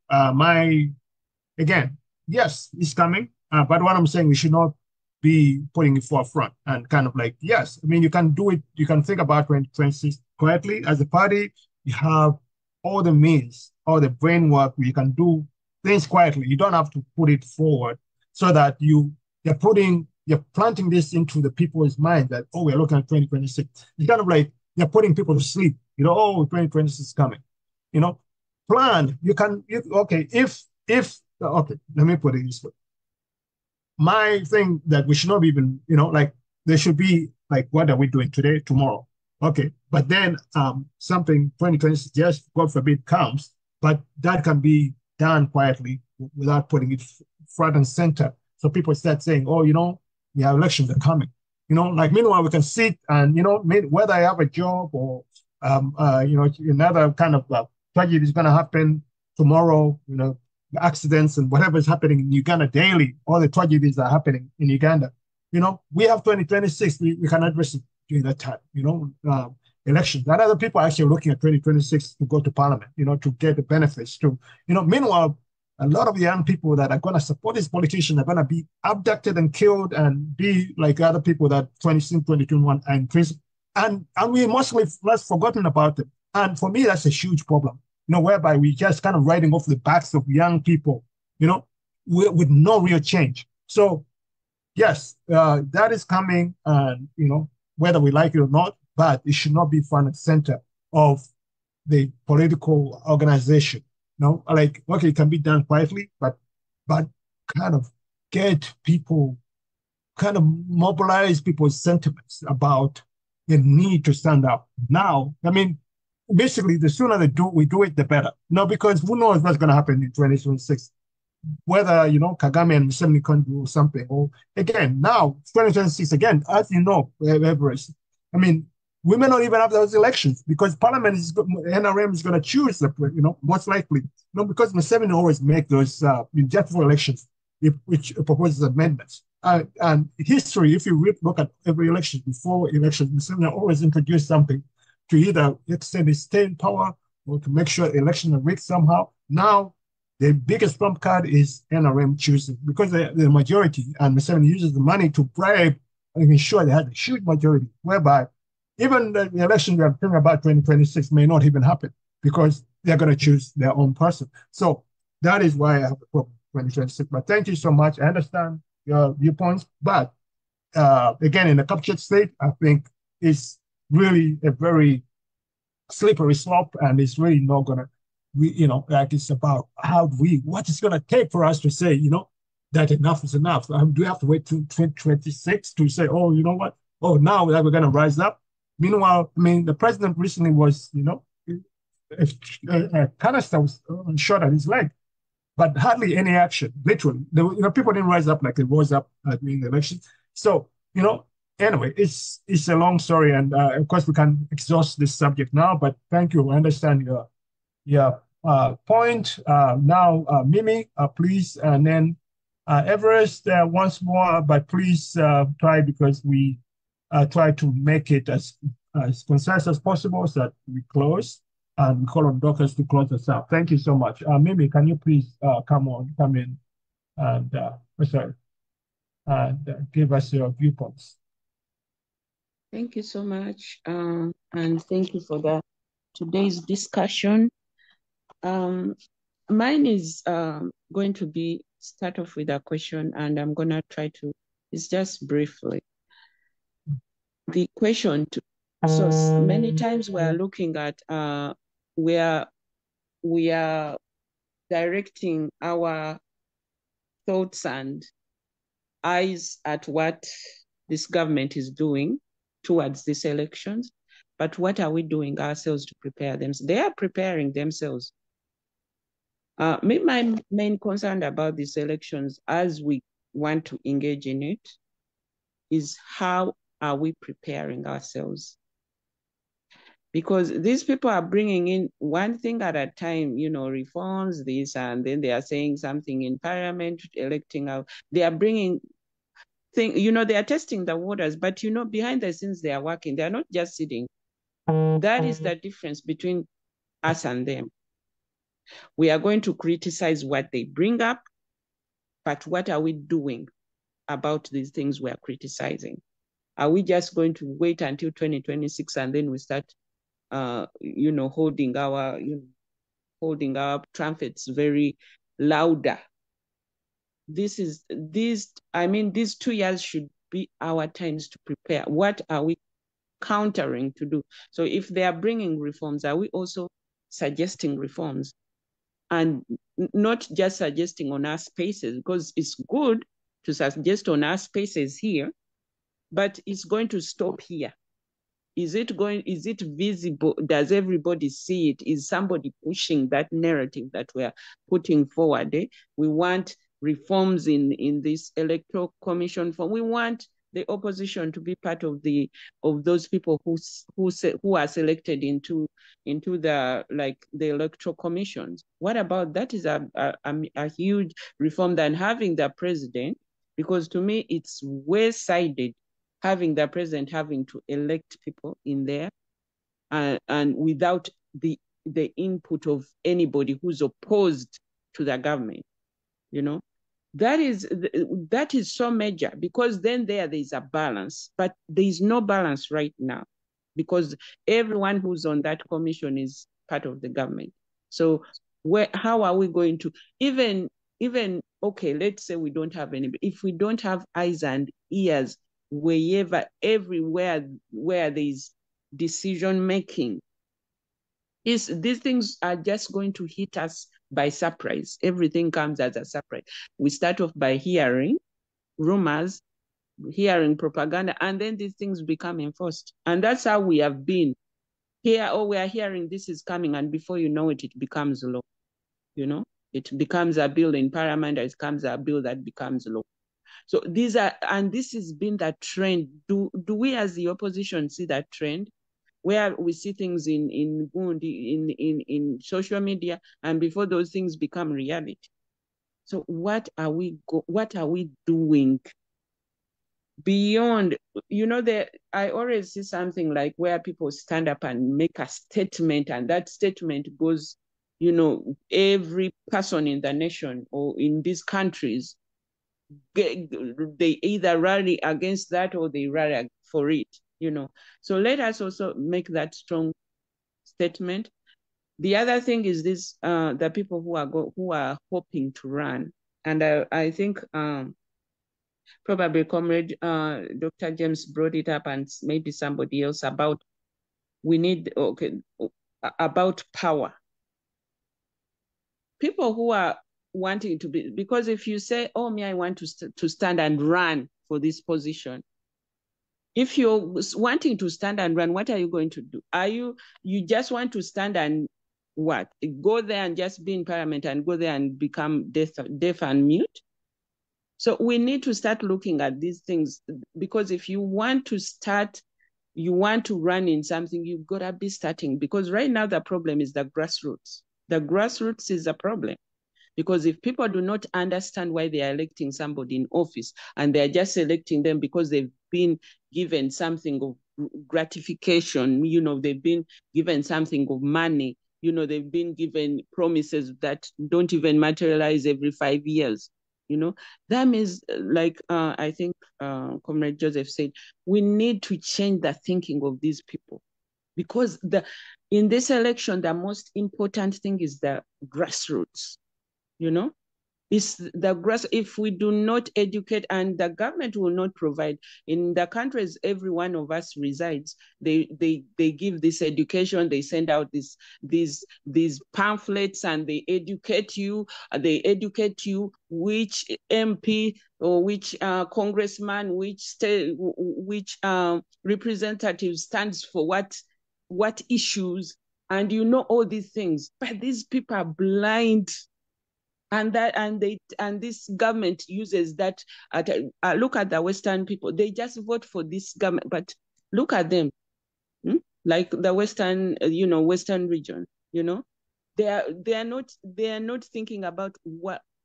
Speaker 3: again, yes, it's coming. But what I'm saying, we should not be putting it forefront and kind of like, yes, I mean, you can do it. You can think about 2026 quietly as a party. You have all the means, all the brain work. You can do things quietly. You don't have to put it forward so that you're planting this into the people's mind that, oh, we're looking at 2026. It's kind of like you're putting people to sleep. Oh, 2026 is coming. Plan. Okay, okay, let me put it this way. My thing that we should not even, like there should be like, what are we doing today, tomorrow? Okay, but then something 2026, yes, God forbid, comes, but that can be done quietly without putting it front and center. So people start saying, oh, we have elections are coming. Like meanwhile we can sit and whether I have a job or another kind of tragedy is going to happen tomorrow. Accidents and whatever is happening in Uganda daily, all the tragedies that are happening in Uganda. We have 2026. We can address it during that time. Elections. And other people are actually looking at 2026 to go to parliament. To get the benefits. Meanwhile, a lot of the young people that are going to support these politicians are going to be abducted and killed and be like other people that 2021 are in prison. And we mostly less forgotten about them. And for me, that's a huge problem. Whereby we just kind of riding off the backs of young people, with no real change. So, yes, that is coming, and whether we like it or not, but it should not be front and center of the political organization. Like, okay, it can be done quietly, but kind of get people, kind of mobilize people's sentiments about the need to stand up. Now, I mean, basically, the sooner we do it, the better. Because who knows what's going to happen in 2026? Whether, Kagame and Museveni can do something. Or again, now, 2026, again, as you know, Everest, I mean, we may not even have those elections because Parliament NRM is going to choose, most likely. Because Museveni always make those just for elections, which proposes amendments. And history, if you look at every election, before elections, Museveni always introduced something to either extend his stay in power or to make sure elections are rigged somehow. Now, the biggest trump card is NRM choosing because the majority, and Museveni uses the money to bribe and ensure they have a huge majority, whereby even the election we are talking about 2026 may not even happen because they're going to choose their own person. So that is why I have a problem 2026. But thank you so much. I understand your viewpoints, but again, in the captured state, I think it's really a very slippery slope, and it's really not gonna, like it's about what it's gonna take for us to say, that enough is enough. Do we have to wait till 2026 to say, oh, you know what? Oh, now that we're gonna rise up. Meanwhile, I mean, the president recently was, a canister was shot at his leg, but hardly any action. Literally, people didn't rise up like they rose up during the election. So, anyway, it's a long story, and of course we can exhaust this subject now. But thank you. I understand your point. Now, Mimi, please, and then Everest once more. But please try, because we try to make it as concise as possible so that we close. And we call on doctors to close us out. Thank you so much. Mimi, can you please come in and give us your viewpoints?
Speaker 5: Thank you so much, and thank you for today's discussion. Mine is going to be start off with a question, and I'm gonna try to. It's just briefly. The question so many times we are looking at where we are directing our thoughts and eyes at what this government is doing towards these elections, but what are we doing ourselves to prepare them? They are preparing themselves. My main concern about these elections, as we want to engage in it, is how are we preparing ourselves? because these people are bringing in one thing at a time, you know, reforms, this, and then they are saying something in parliament, electing out. They are bringing things, you know, they are testing the waters, but, you know, behind the scenes, they are working. They are not just sitting. That is the difference between us and them. We are going to criticize what they bring up, but what are we doing about these things we are criticizing? Are we just going to wait until 2026 and then we start, you know, holding our trumpets very louder? These 2 years should be our times to prepare. What are we countering to do? So if they are bringing reforms, are we also suggesting reforms? And not just suggesting on our spaces, because it's good to suggest on our spaces here, but it's going to stop here. Is it visible? Does everybody see it? Is somebody pushing that narrative that we're putting forward? We want reforms in this electoral commission form. We want the opposition to be part of those people who are selected into the electoral commissions. What about that? Is a huge reform than having the president, because to me it's way-sided, having the president having to elect people in there and without the input of anybody who's opposed to the government, you know. That is so major, because then there is a balance, but there is no balance right now because everyone who's on that commission is part of the government. So how are we going to even okay, let's say we don't have any, if we don't have eyes and ears everywhere where there's decision making, these things are just going to hit us by surprise. Everything comes as a surprise. We start off by hearing rumors, hearing propaganda, and then these things become enforced. And that's how we have been here. We are hearing this is coming, and before you know it, it becomes law. You know, it becomes a bill in parliament, it becomes a bill that becomes law. So this has been that trend. Do we as the opposition see that trend, where we see things in social media, and before those things become reality? So what are we doing beyond, you know, I always see something like where people stand up and make a statement, and that statement goes, you know, every person in the nation or in these countries, they either rally against that or they rally for it, you know. So let us also make that strong statement. The other thing is this: the people who are hoping to run, and I think probably Comrade Dr. James brought it up, and maybe somebody else, about about power. People who are wanting to be, because if you say, oh, I want to stand and run for this position, if you're wanting to stand and run, what are you going to do? You just want to stand and what? Go there and just be in parliament and go there and become deaf and mute? So we need to start looking at these things, because if you want to run in something, you've got to be starting, because right now the problem is the grassroots. The grassroots is a problem, because if people do not understand why they are electing somebody in office, and they're just electing them because they've been given something of gratification, you know, they've been given something of money, you know, they've been given promises that don't even materialize every 5 years, you know, that means, like I think Comrade Joseph said, we need to change the thinking of these people, because in this election, the most important thing is the grassroots. You know, it's the grass. If we do not educate, and the government will not provide, in the countries every one of us resides, they give this education, they send out these pamphlets, and they educate you. Which MP or which congressman, which state, which representative stands for what issues, and you know all these things, but these people are blind. And this government uses that. Look at the Western people; they just vote for this government. But look at them. like the Western, Western region, they are not thinking about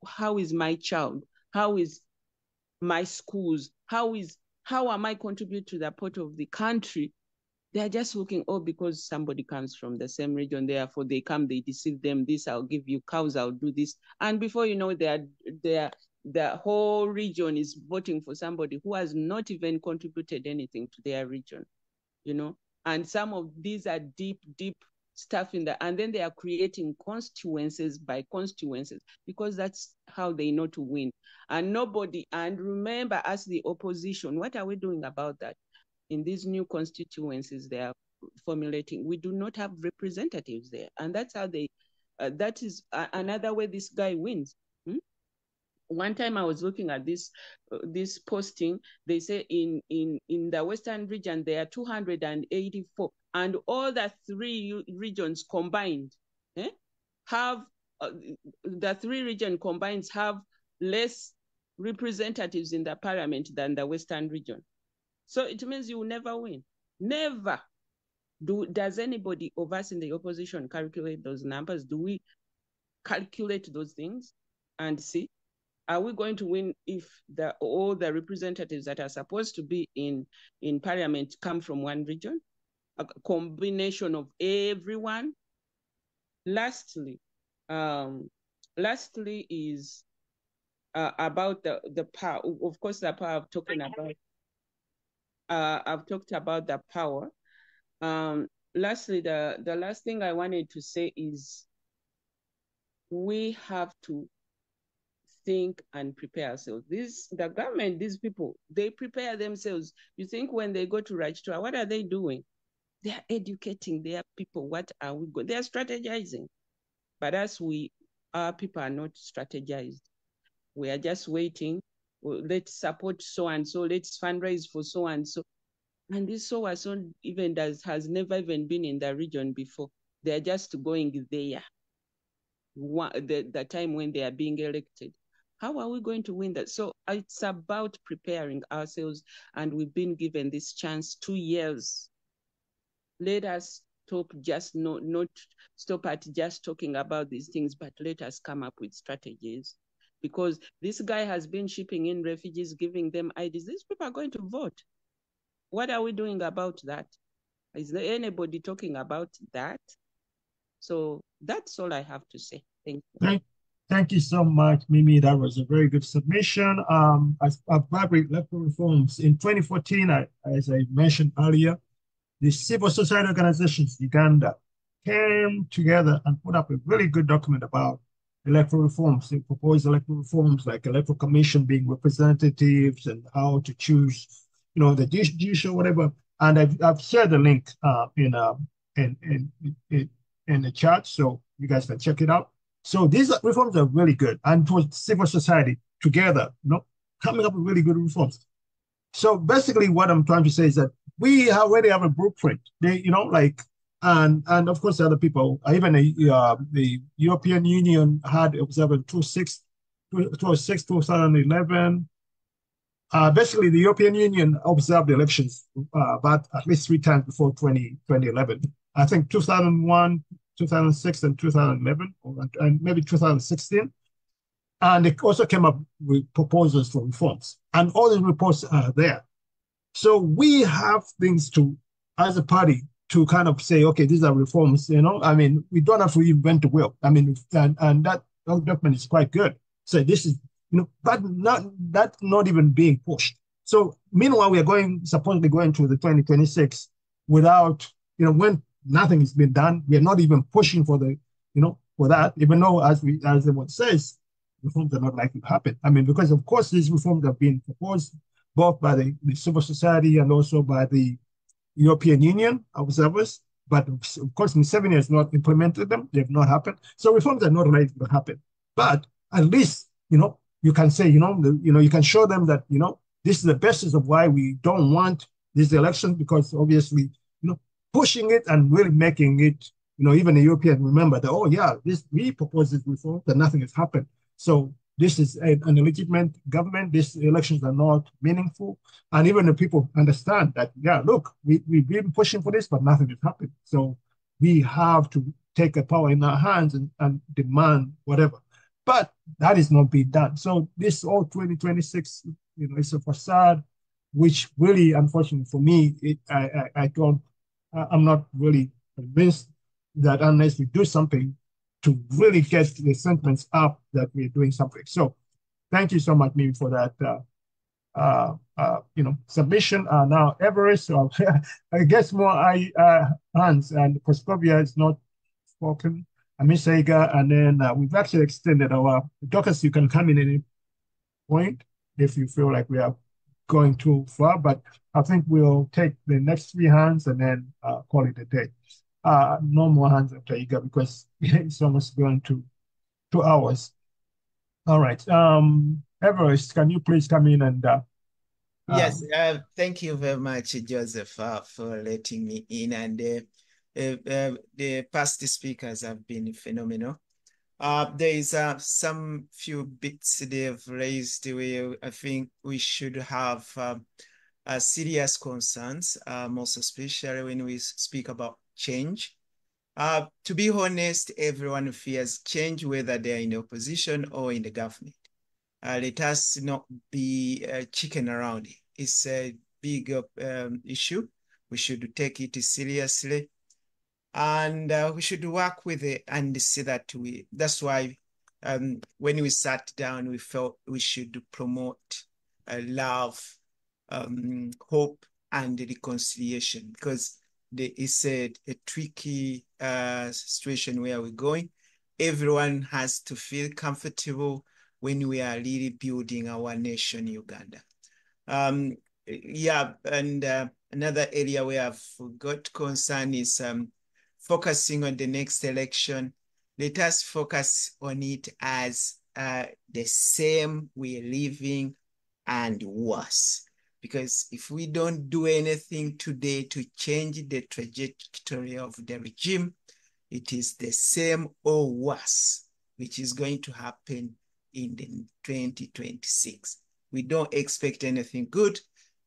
Speaker 5: how is my child, how is my schools, how am I contribute to the part of the country. They are just looking, because somebody comes from the same region, therefore they come, they deceive them, this, I'll give you cows, I'll do this. And before you know, the whole region is voting for somebody who has not even contributed anything to their region, And some of these are deep stuff and then they are creating constituencies by constituencies, because that's how they know to win. And remember, as the opposition, what are we doing about that? In these new constituencies they are formulating, we do not have representatives there. And that's how that is another way this guy wins. One time I was looking at this posting, they say in the Western region, there are 284, and all the three regions combined have, the three region combined have less representatives in the parliament than the Western region. So it means you will never win. Never. Does anybody of us in the opposition calculate those numbers? Do we calculate those things and see? Are we going to win if all the representatives that are supposed to be in parliament come from one region? A combination of everyone? Lastly is about the power. Of course, the power I'm talking about. I've talked about the power. Lastly, the last thing I wanted to say is we have to think and prepare ourselves. The government, these people, they prepare themselves. You think when they go to Rajtua, what are they doing? They are educating their people. What are we going? They are strategizing. But our people are not strategized. We are just waiting. Let's support so and so. Let's fundraise for so and so. And this so and so even has never even been in the region before. They're just going there. The time when they are being elected. How are we going to win that? So it's about preparing ourselves, and we've been given this chance 2 years. Let us not stop at just talking about these things, but let us come up with strategies. Because this guy has been shipping in refugees, giving them IDs. These people are going to vote. What are we doing about that? Is there anybody talking about that? So that's all I have to say. Thank you.
Speaker 3: Thank you so much, Mimi. That was a very good submission. As electoral reforms in 2014, as I mentioned earlier, the civil society organizations in Uganda came together and put up a really good document about electoral reforms. They proposed electoral reforms like electoral commission being representatives and how to choose, the judicial, whatever. And I've shared the link in the chat, so you guys can check it out. So these reforms are really good, and for civil society together, coming up with really good reforms. So basically, what I'm trying to say is that we already have a blueprint. And of course, other people, even the European Union had observed 2011. Basically, the European Union observed elections about at least 3 times before 2011. I think 2001, 2006, and 2011, and maybe 2016. And they also came up with proposals for reforms. And all the reports are there. So we have things to, as a party, to kind of say, okay, these are reforms, we don't have to reinvent the wheel. And that document is quite good. So this is, but that's not even being pushed. So meanwhile, we are supposedly going to the 2026 without, when nothing has been done. We are not even pushing for for that, even though as everyone says, reforms are not likely to happen. Because of course these reforms have been proposed both by the civil society and also by the European Union observers, but of course Museveni has not implemented them. They have not happened. So reforms are not likely to happen. But at least, you can say, you can show them that, this is the basis of why we don't want these elections, because obviously, pushing it and really making it, even the European remember that, oh yeah, we proposed this reform, but nothing has happened. So this is an illegitimate government. These elections are not meaningful. And even the people understand that, yeah, look, we've been pushing for this, but nothing has happened. So we have to take the power in our hands and demand whatever. But that is not being done. So this all 2026, you know, it's a facade, which really, unfortunately for me, I'm not really convinced that unless we do something to really get the sentiments up, that we're doing something. So thank you so much, Mimi, for that submission. Now Everest, so I guess more hands, and Proscovia is not spoken. Amisega, and then we've actually extended our Dorcas. You can come in any point if you feel like we are going too far, but I think we'll take the next 3 hands and then call it a day. No more hands after Iga because it's almost going to 2 hours. All right. Everest, can you please come in and
Speaker 6: yes, thank you very much, Joseph, for letting me in. And the past speakers have been phenomenal. There is some few bits they've raised where I think we should have serious concerns, most especially when we speak about change. To be honest, everyone fears change, whether they're in the opposition or in the government. Let us not be chicken around it. It's a big issue. We should take it seriously. And we should work with it and see that that's why when we sat down, we felt we should promote love, hope, and reconciliation, because it's a tricky situation where we're going. Everyone has to feel comfortable when we are really building our nation, Uganda. Yeah, and another area where I've got concern is focusing on the next election. Let us focus on it as the same we're living and worse. Because if we don't do anything today to change the trajectory of the regime, it is the same or worse, which is going to happen in the 2026. We don't expect anything good.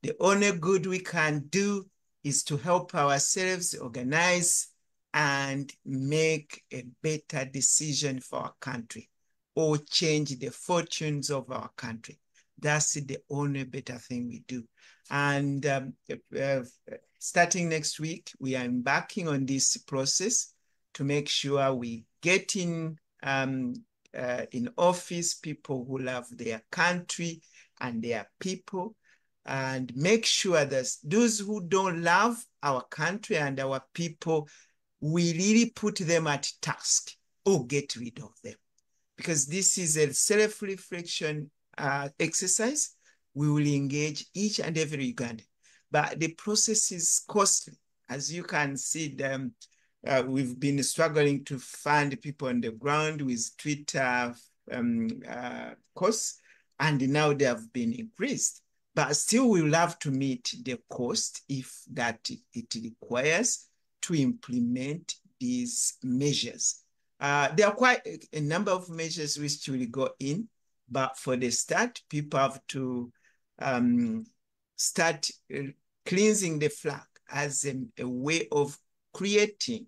Speaker 6: The only good we can do is to help ourselves organize and make a better decision for our country or change the fortunes of our country. That's the only better thing we do. And starting next week, we are embarking on this process to make sure we get in office people who love their country and their people, and make sure that those who don't love our country and our people, we really put them at task or get rid of them. Because this is a self-reflection exercise. We will engage each and every Ugandan. But the process is costly. As you can see, we've been struggling to find people on the ground with Twitter costs, and now they have been increased. But still, we will have to meet the cost if that it requires to implement these measures. There are quite a number of measures which will go in, but for the start, people have to start cleansing the flag as a way of creating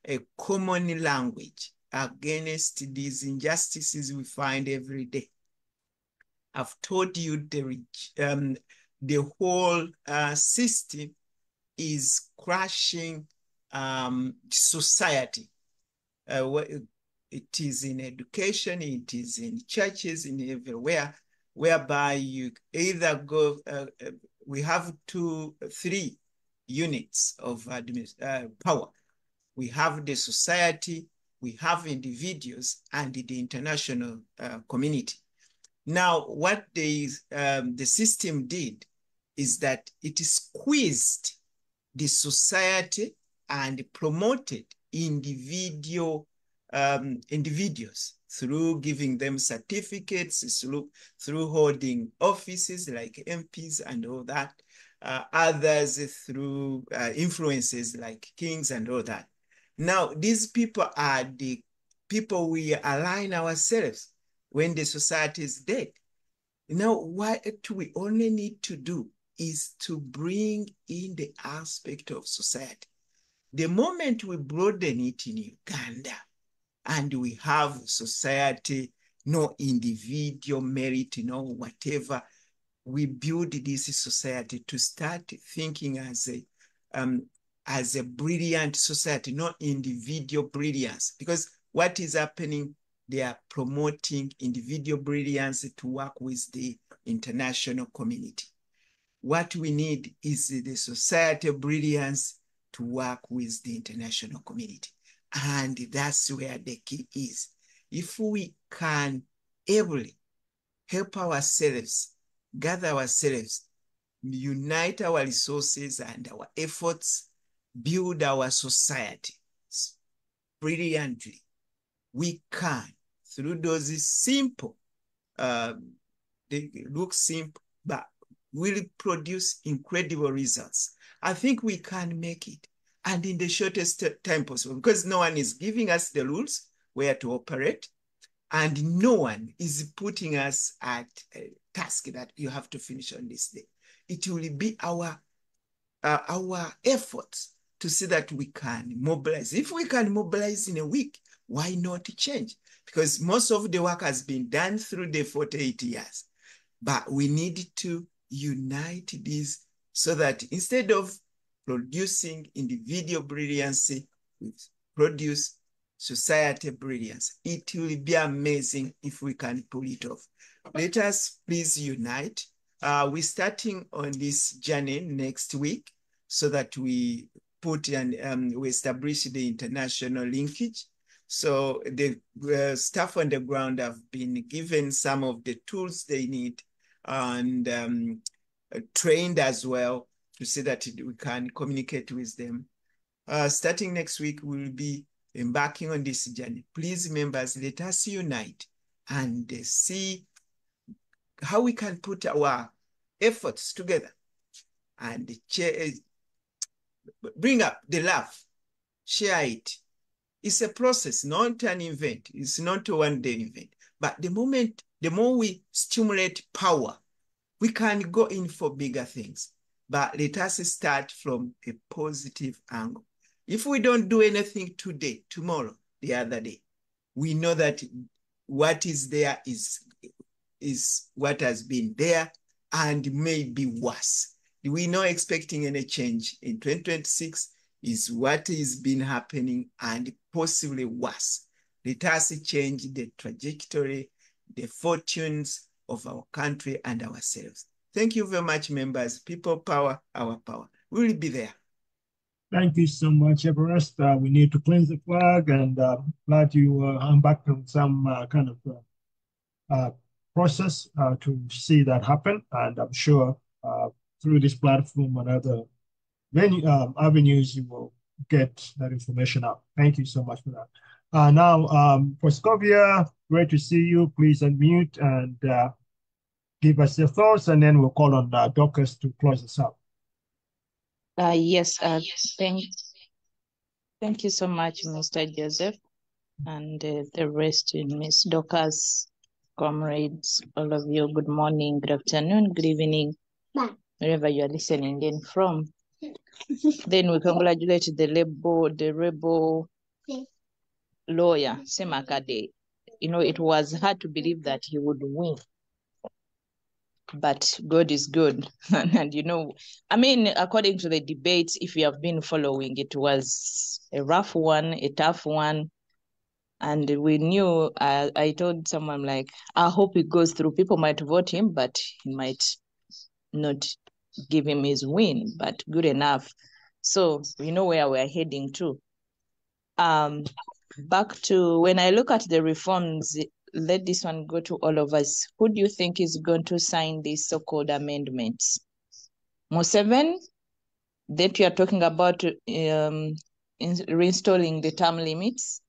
Speaker 6: a common language against these injustices we find every day. I've told you the whole system is crashing society. It is in education, it is in churches, in everywhere, whereby you either go, we have 2-3 units of power. We have the society, we have individuals, and the international community. Now, what the system did is that it squeezed the society and promoted individuals through giving them certificates, through holding offices like MPs and all that, others through influences like kings and all that. Now, these people are the people we align ourselves. when the society is dead. Now, what we only need to do is to bring in the aspect of society. The moment we broaden it in Uganda and we have society, no individual merit, no whatever, we build this society to start thinking as a brilliant society, not individual brilliance. Because what is happening, they are promoting individual brilliance to work with the international community. What we need is the society brilliance to work with the international community. And that's where the key is. If we can ably help ourselves, gather ourselves, unite our resources and our efforts, build our society brilliantly, we can, through those simple, they look simple, but will produce incredible results. I think we can make it, and in the shortest time possible, because no one is giving us the rules where to operate, and no one is putting us at a task that you have to finish on this day. It will be our efforts to see that we can mobilize. If we can mobilize in a week, why not change? Because most of the work has been done through the 48 years. But we need to unite these so that instead of producing individual brilliancy, we produce society brilliance. It will be amazing if we can pull it off. Let us please unite. We're starting on this journey next week so that we put and we establish the international linkage. So the staff on the ground have been given some of the tools they need and trained as well to see that we can communicate with them. Starting next week, we'll be embarking on this journey. Please, members, let us unite and see how we can put our efforts together and bring up the love, share it. It's a process, not an event. It's not a one-day event. But the more we stimulate power, we can go in for bigger things. But let us start from a positive angle. If we don't do anything today, tomorrow, the other day, we know that what is there is what has been there and may be worse. We're not expecting any change in 2026 is what has been happening and possibly worse. Let us change the trajectory, the fortunes of our country and ourselves. Thank you very much, members. People power, our power. We will be there.
Speaker 3: Thank you so much, Everest. We need to cleanse the flag, and glad you embarked on some kind of process to see that happen. And I'm sure through this platform and other avenues, you will get that information out. Thank you so much for that. Now, for Scovia, great to see you. Please unmute and give us your thoughts, and then we'll call on Dorcas to close us out.
Speaker 7: Yes, thank you so much, Mr. Joseph, and the rest, Ms. Dorcas, comrades, all of you. Good morning, good afternoon, good evening, wherever you are listening in from. Then we congratulate the rebel lawyer, Semakade. You know, it was hard to believe that he would win. But God is good. And you know, I mean, according to the debates, if you have been following, it was a rough one, a tough one. And we knew, I told someone, like, I hope it goes through. People might vote him, but he might not give him his win, but good enough. So we know where we're heading to. Back to when I look at the reforms, let this one go to all of us. Who do you think is going to sign these so-called amendments? Museveni, that you are talking about reinstalling the term limits?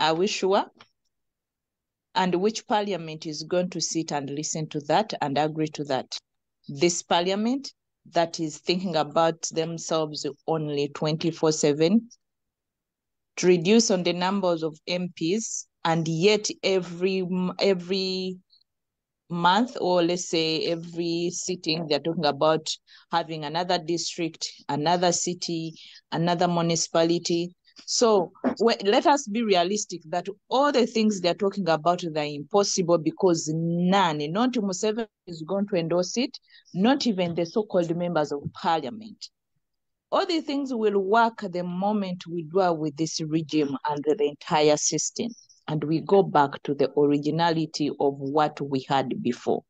Speaker 7: Are we sure? And which parliament is going to sit and listen to that and agree to that? This parliament that is thinking about themselves only 24/7, to reduce on the numbers of MPs and yet every month, or let's say every sitting, they're talking about having another district, another city, another municipality. So let us be realistic that all the things they're talking about, they're impossible, because none, not Museveni is going to endorse it, not even the so-called members of parliament. All the things will work the moment we dwell with this regime and the entire system, and we go back to the originality of what we had before.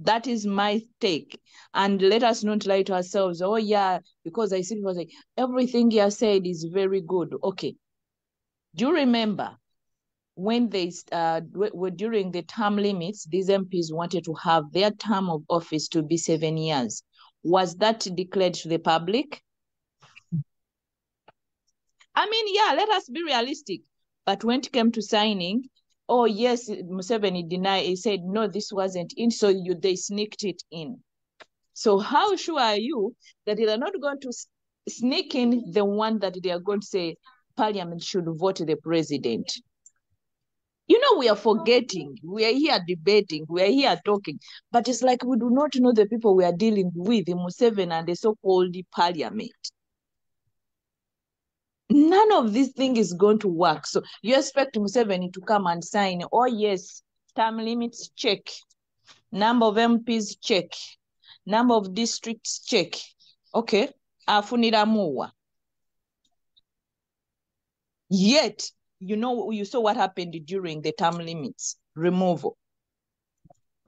Speaker 7: That is my take. And let us not lie to ourselves, oh yeah, because I see people say, everything you said is very good. Okay. Do you remember when they, during the term limits, these MPs wanted to have their term of office to be 7 years. Was that declared to the public? I mean, yeah, let us be realistic. But when it came to signing, oh yes, Museveni denied. He said, no, this wasn't in, so they sneaked it in. So how sure are you that they are not going to sneak in the one that they are going to say parliament should vote the president? You know, we are forgetting. We are here debating. We are here talking. But it's like we do not know the people we are dealing with, Museveni and the so-called parliament. None of this thing is going to work. So you expect Museveni to come and sign, oh yes, term limits, check. Number of MPs, check. Number of districts, check. Okay. Afunira muwa. Yet, you know, you saw what happened during the term limits removal.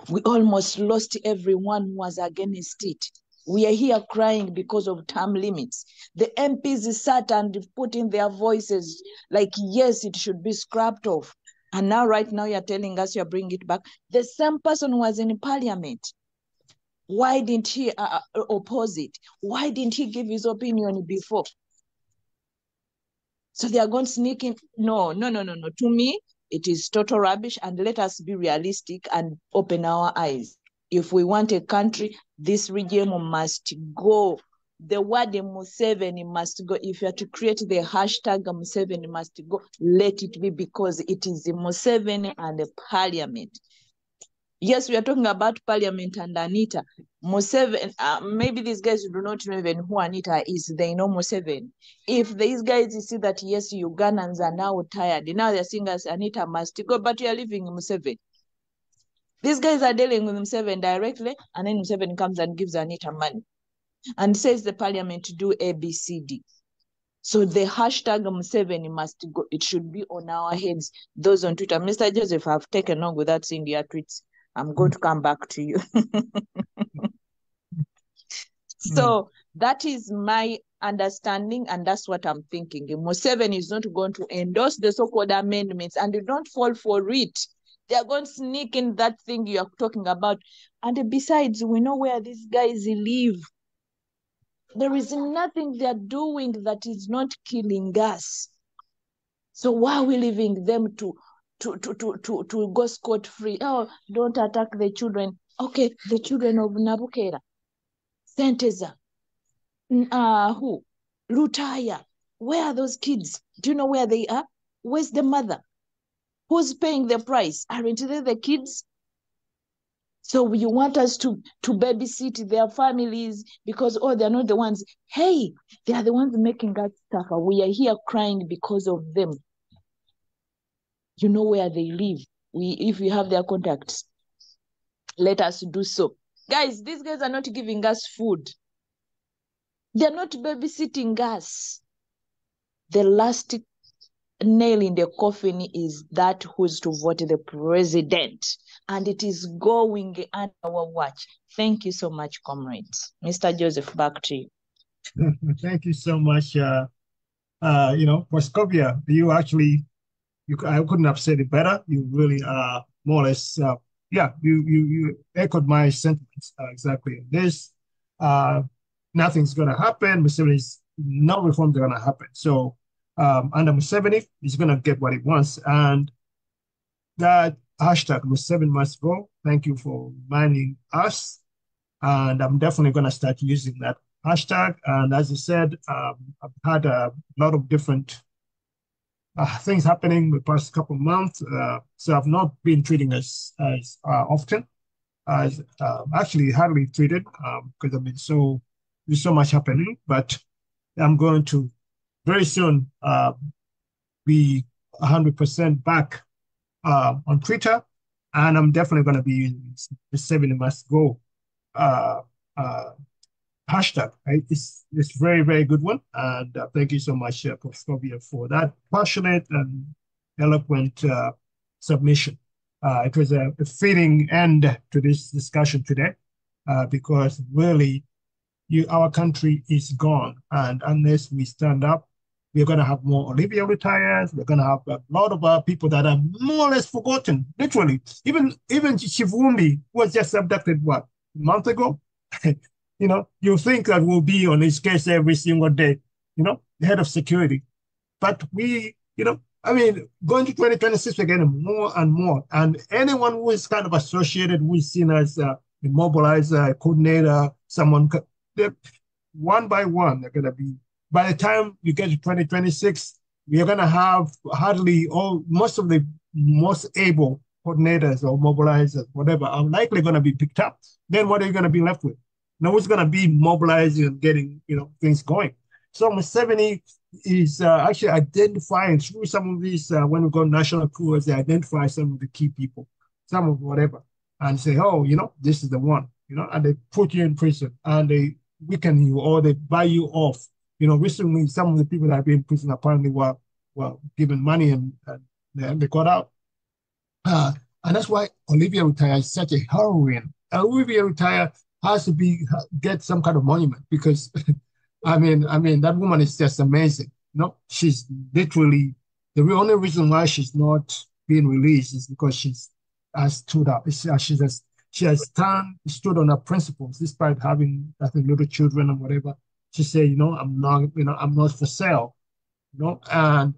Speaker 7: We almost lost everyone who was against it. We are here crying because of term limits. The MPs sat and put in their voices like, yes, it should be scrapped off. And now, right now, you're telling us you're bringing it back. The same person was in parliament. Why didn't he oppose it? Why didn't he give his opinion before? So they are going to sneak in. No. To me, it is total rubbish, and let us be realistic and open our eyes. If we want a country, this regime must go. The word Museveni must go. If you are to create the hashtag Museveni must go, let it be, because it is the Museveni and the parliament. Yes, we are talking about parliament and Anita. Museveni, maybe these guys do not know even who Anita is. They know Museveni. If these guys see that, yes, Ugandans are now tired, now they're saying us Anita must go, but you are leaving Museveni. These guys are dealing with Museveni directly, and then Museveni comes and gives Anita money and says the parliament to do ABCD. So the hashtag Museveni must go. It should be on our heads. Those on Twitter, Mr. Joseph, have taken long without seeing your tweets. I'm going to come back to you. So that is my understanding, and that's what I'm thinking. Museveni is not going to endorse the so-called amendments, and they don't fall for it. They are going to sneak in that thing you are talking about. And besides, we know where these guys live. There is nothing they are doing that is not killing us. So why are we leaving them to go scot-free? Oh, don't attack the children. Okay, the children of Nabukera, Senteza, who? Lutaya. Where are those kids? Do you know where they are? Where's the mother? Who's paying the price? Aren't they the kids? So you want us to babysit their families because, oh, they're not the ones. Hey, they are the ones making us suffer. We are here crying because of them. You know where they live. If you have their contacts, let us do so. Guys, these guys are not giving us food. They're not babysitting us. The last nail in the coffin is that who's to vote the president. And it is going under our watch. Thank you so much, comrades. Mr. Joseph, back to you.
Speaker 3: Thank you so much. For Scopia, you actually, I couldn't have said it better. You really more or less, you echoed my sentiments exactly. There's nothing's going to happen. No reforms are going to happen. So under Museveni, he's going to get what he wants. And that hashtag Museveni must go. Thank you for reminding us. And I'm definitely going to start using that hashtag. And as I said, I've had a lot of different things happening the past couple of months. So I've not been tweeting as often. Actually hardly tweeted because there's so much happening. But I'm going to very soon be 100% back on Twitter, and I'm definitely going to be using the 70 must go hashtag. Right? It's very, very good one, and thank you so much, Proscovia, for that passionate and eloquent submission. It was a fitting end to this discussion today, because really, our country is gone, and unless we stand up, we're going to have more Olivia retires. We're going to have a lot of people that are more or less forgotten. Literally, even Chivumbi was just abducted a month ago. You know, you think that we'll be on his case every single day. You know, the head of security, but we, you know, I mean, going to 2026, we're getting more and more. And anyone who is kind of associated, who is seen as a mobilizer, coordinator, someone, one by one, they're going to be, by the time you get to 2026, we're going to have hardly most of the most able coordinators or mobilizers, whatever, are likely going to be picked up. Then what are you going to be left with? Now, who's going to be mobilizing and getting, you know, things going? So Museveni is actually identifying through some of these, when we go national tours, they identify some of the key people, some of whatever, and say, oh, you know, this is the one, you know, and they put you in prison and they weaken you or they buy you off. You know, recently, some of the people that have been in prison apparently were given money and they got out. And that's why Olivia Retire is such a heroine. Olivia Retire has to get some kind of monument because, I mean, that woman is just amazing. You know, she's literally, the only reason why she's not being released is because she has stood up. She has stood on her principles despite having, I think, little children and whatever. She said, you know, I'm not for sale, you know, and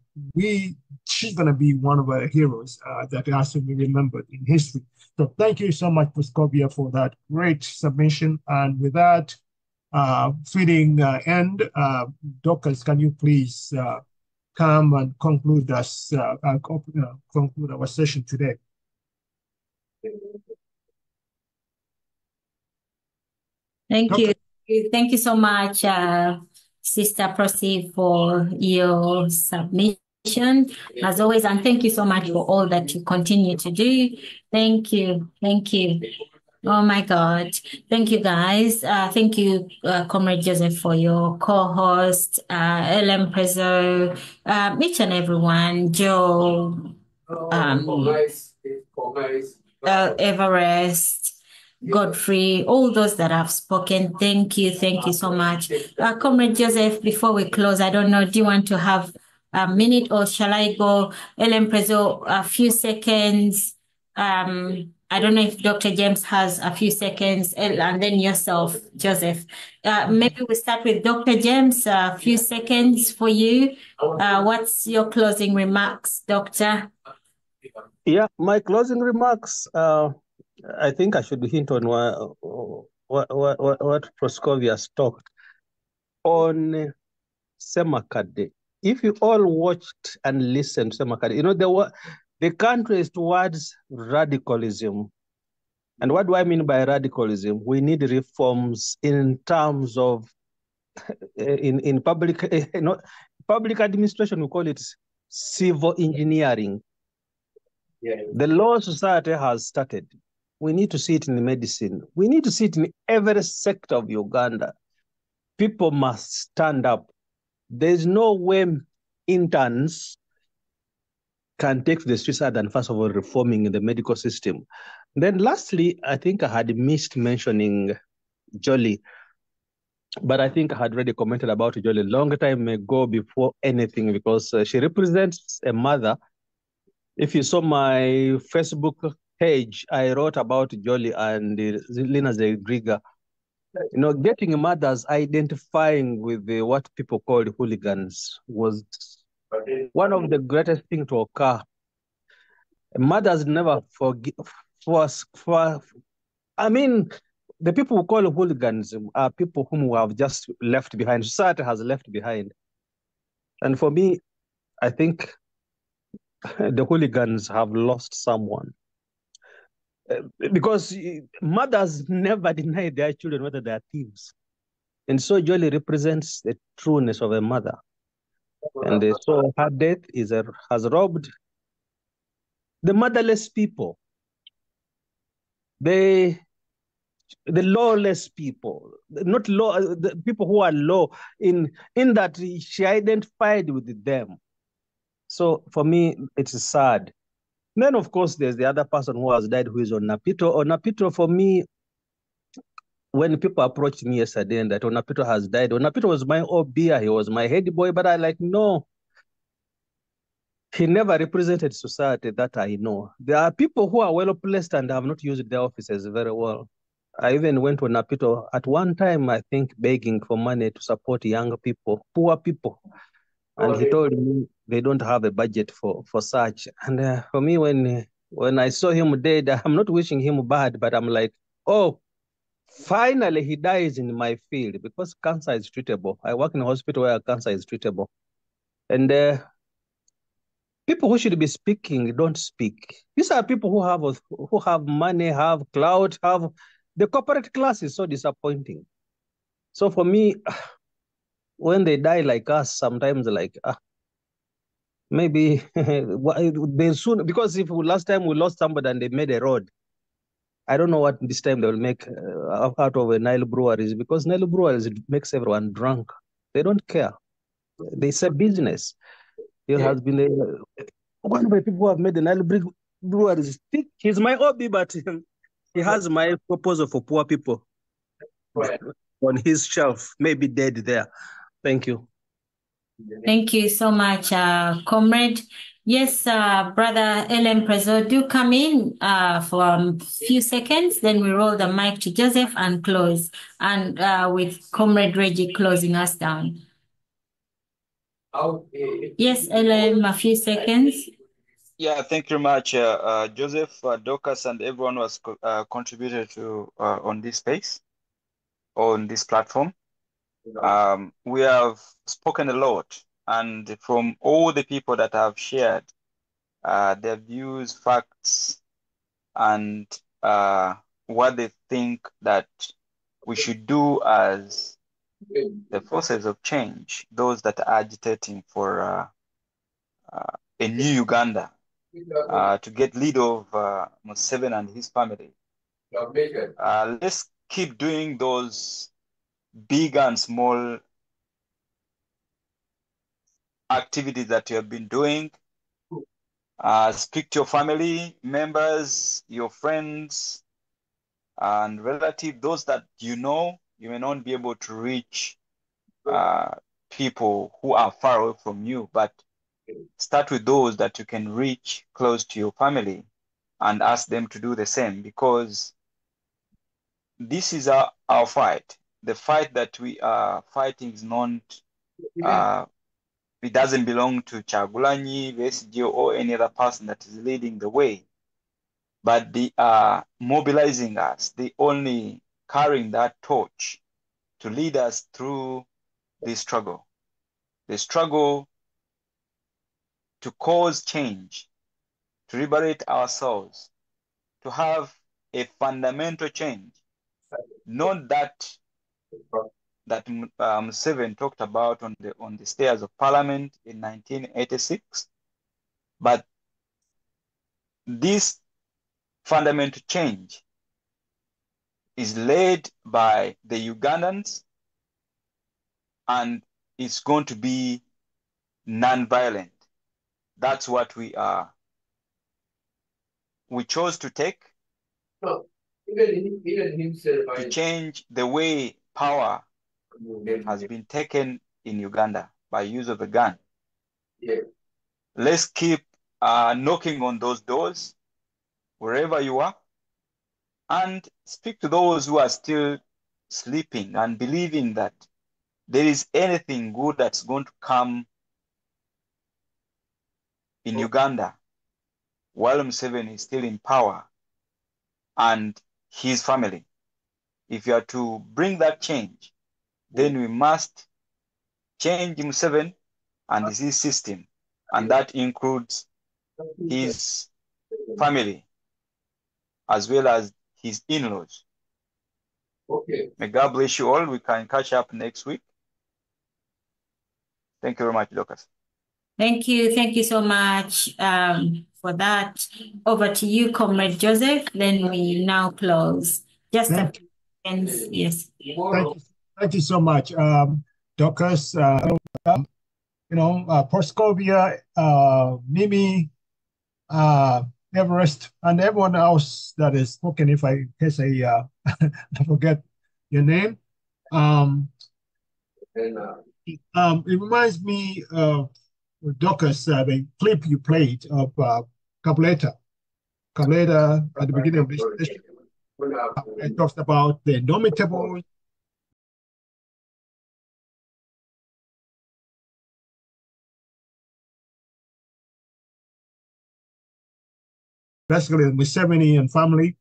Speaker 3: she's going to be one of our heroes that has to be remembered in history. So thank you so much, Proscovia, for that great submission. And with that fitting end, Dorcas, can you please come and conclude conclude our session today?
Speaker 8: Thank you. Thank you so much, Sister Prosi, for your submission, as always, and thank you so much for all that you continue to do. Thank you. Thank you. Oh, my God. Thank you, guys. Thank you, Comrade Joseph, for your co-host, Ellen Prezzo, each and everyone, Joe, Everest, Godfrey, all those that have spoken. Thank you so much. Comrade Joseph, before we close, I don't know, do you want to have a minute or shall I go? Ellen Prezzo, a few seconds. I don't know if Dr. James has a few seconds, and then yourself, Joseph. Maybe we start with Dr. James, a few seconds for you. What's your closing remarks, Doctor?
Speaker 2: Yeah, my closing remarks, I think I should hint on what Proscovia has talked on Semakade. If you all watched and listened to Semakade, you know, the country is towards radicalism. And what do I mean by radicalism? We need reforms in terms of, in public, public administration, we call it civil engineering. Yeah. The law society has started. We need to see it in the medicine. We need to see it in every sector of Uganda. People must stand up. There's no way interns can take to the streets other than, first of all, reforming the medical system. Then lastly, I think I had missed mentioning Jolie, but I think I had already commented about Jolie a long time ago before anything, because she represents a mother. If you saw my Facebook page, I wrote about Jolie and Lina Zegriga. You know, getting mothers identifying with what people called hooligans was one of the greatest things to occur. Mothers never forgive. I mean, the people who call hooligans are people whom we have just left behind. Society has left behind. And for me, I think the hooligans have lost someone. Because mothers never deny their children whether they are thieves. And so Jolly represents the trueness of a mother. And so her death has robbed the motherless people, the lawless people, not law, the people who are low, in that she identified with them. So for me, it's sad. Then, of course, there's the other person who has died, who is Onapito. Onapito, for me, when people approached me yesterday and that Onapito has died, Onapito was my OB, he was my head boy, but I like, no, he never represented society that I know. There are people who are well placed and have not used their offices very well. I even went to Onapito at one time, I think, begging for money to support young people, poor people. And he told me they don't have a budget for such. And for me, when I saw him dead, I'm not wishing him bad, but I'm like, oh, finally he dies in my field, because cancer is treatable. I work in a hospital where cancer is treatable. And people who should be speaking don't speak. These are people who have money, have clout, have the corporate class is so disappointing. So for me, when they die like us, sometimes like, maybe they soon, because if last time we lost somebody and they made a road, I don't know what this time they will make out of a Nile breweries, because Nile breweries makes everyone drunk. They don't care. They say business. It has been one of the people who have made the Nile breweries. He's my hobby, but he has my proposal for poor people on his shelf, maybe dead there. Thank you.
Speaker 8: Thank you so much, comrade. Yes, brother Ellen Prezo, do come in for a few seconds, then we roll the mic to Joseph and close, and with Comrade Reggie closing us down. Yes, Ellen, a few seconds.
Speaker 4: Yeah, thank you very much, Joseph, Dorcas, and everyone who has contributed to on this space, on this platform. We have spoken a lot, and from all the people that have shared their views, facts, and what they think that we should do as the forces of change, those that are agitating for a new Uganda, to get rid of Museveni and his family. Let's keep doing those big and small activities that you have been doing. Speak to your family members, your friends, and relatives, those that you know. You may not be able to reach people who are far away from you, but start with those that you can reach close to your family and ask them to do the same, because this is our fight. The fight that we are fighting is not, it doesn't belong to Chagulanyi, VSG, or any other person that is leading the way. But they are mobilizing us. They only carrying that torch to lead us through this struggle. The struggle to cause change, to liberate ourselves, to have a fundamental change. Not that Museveni talked about on the stairs of Parliament in 1986, but this fundamental change is led by the Ugandans, and it's going to be non-violent. That's what we are. We chose to take to change the way power has been taken in Uganda by use of a gun. Let's keep knocking on those doors wherever you are, and speak to those who are still sleeping and believing that there is anything good that's going to come in Uganda while Museveni is still in power and his family. If you are to bring that change, then we must change Museveni and his system, and that includes his family, as well as his in-laws. Okay. May God bless you all. We can catch up next week. Thank you very much, Lucas.
Speaker 8: Thank you. Thank you so much for that. Over to you, Comrade Joseph. Then we now close. Just a few seconds. Yes.
Speaker 3: Thank you so much, Docus. Proscovia, Mimi, Everest, and everyone else that is spoken. If I guess I forget your name. It reminds me of Docus, the clip you played of Cableta. Cableta at the beginning of this session. It talks about the indomitable. Basically, the Museveni and family,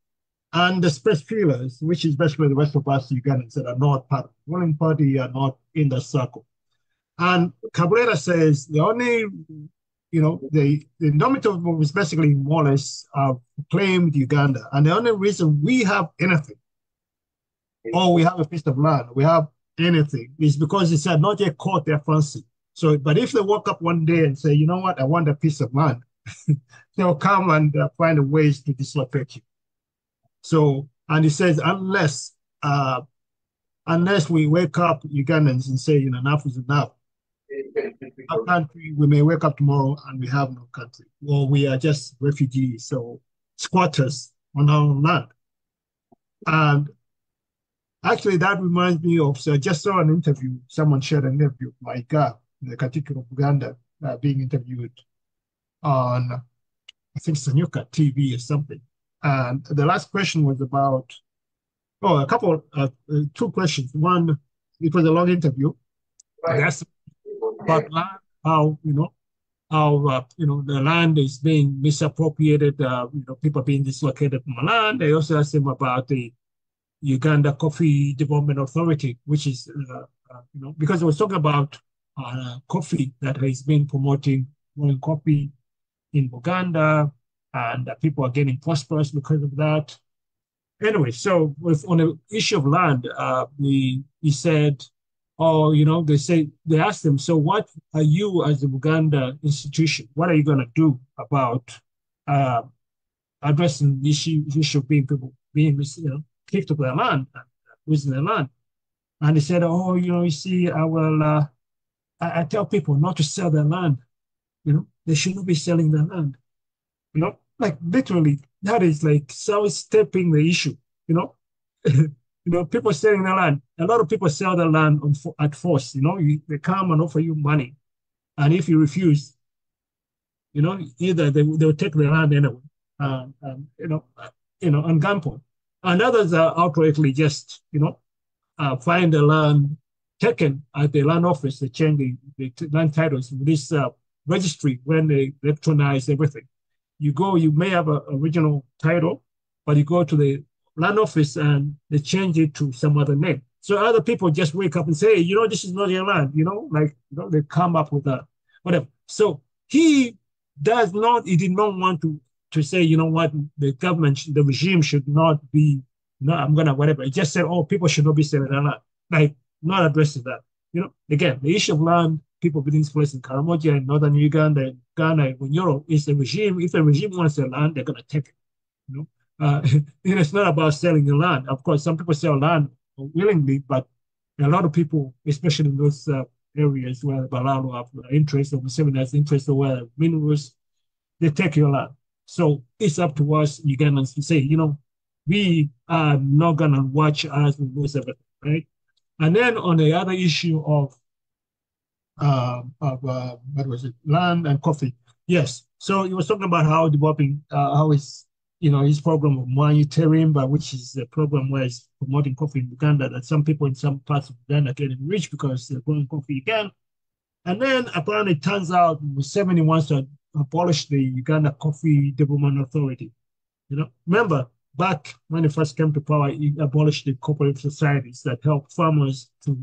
Speaker 3: and the space feelers, which is basically the rest of us Ugandans that are not part of the ruling party, are not in the circle. And Cabrera says the only, the indomitable is basically more or less claimed Uganda. And the only reason we have anything, or we have a piece of land, we have anything, is because it's not yet caught their fancy. So, but if they woke up one day and say, you know what, I want a piece of land, they'll come and find ways to dislocate you. So, and he says, unless we wake up Ugandans and say, enough is enough, our country, we may wake up tomorrow and we have no country, or we are just refugees, so squatters on our own land. And actually, that reminds me of, so I just saw an interview, someone shared an interview of my guy, the Katikkiro of Uganda, being interviewed on, I think, Sanyuka TV or something. And the last question was about, two questions. One, it was a long interview. They asked about land, how, the land is being misappropriated, people being dislocated from the land. They also asked him about the Uganda Coffee Development Authority, which is, because it was talking about coffee that has been promoting growing coffee in Uganda, and people are getting prosperous because of that. Anyway, so on the issue of land, he said, they asked him, so what are you as the Uganda institution, what are you going to do about addressing the issue of people being kicked off their land, losing their land? And he said, you see, I tell people not to sell their land. They should not be selling their land. Like literally, that is like sidestepping the issue. People selling their land. A lot of people sell their land at force. They come and offer you money, and if you refuse, either they will take the land anyway, on gunpoint. And others are outrightly just, find the land taken at the land office. They change the land titles with this registry when they electronize everything. You may have an original title, but you go to the land office and they change it to some other name. So other people just wake up and say, hey, this is not your land, they come up with that, whatever. So he did not want to say, what, the government, the regime should not be, whatever. He just said, people should not be selling their land, like not addressing that. Again, the issue of land, people being displaced in Karamoja and northern Uganda, Ghana, Bunyoro, is the regime. If the regime wants their land, they're going to take it. It's not about selling the land. Of course, some people sell land willingly, but a lot of people, especially in those areas where Balalo have interest, or Museveni has interest, or where minerals, they take your land. So it's up to us Ugandans to say, we are not going to watch as we lose everything, right? And then on the other issue of what was it, land and coffee. Yes. So he was talking about how developing, how his program of Mwanyiterimba, which is a program where he's promoting coffee in Uganda, that some people in some parts of Uganda are getting rich because they're growing coffee again. And then apparently it turns out Museveni wants to abolish the Uganda Coffee Development Authority. Remember, back when he first came to power, he abolished the cooperative societies that help farmers to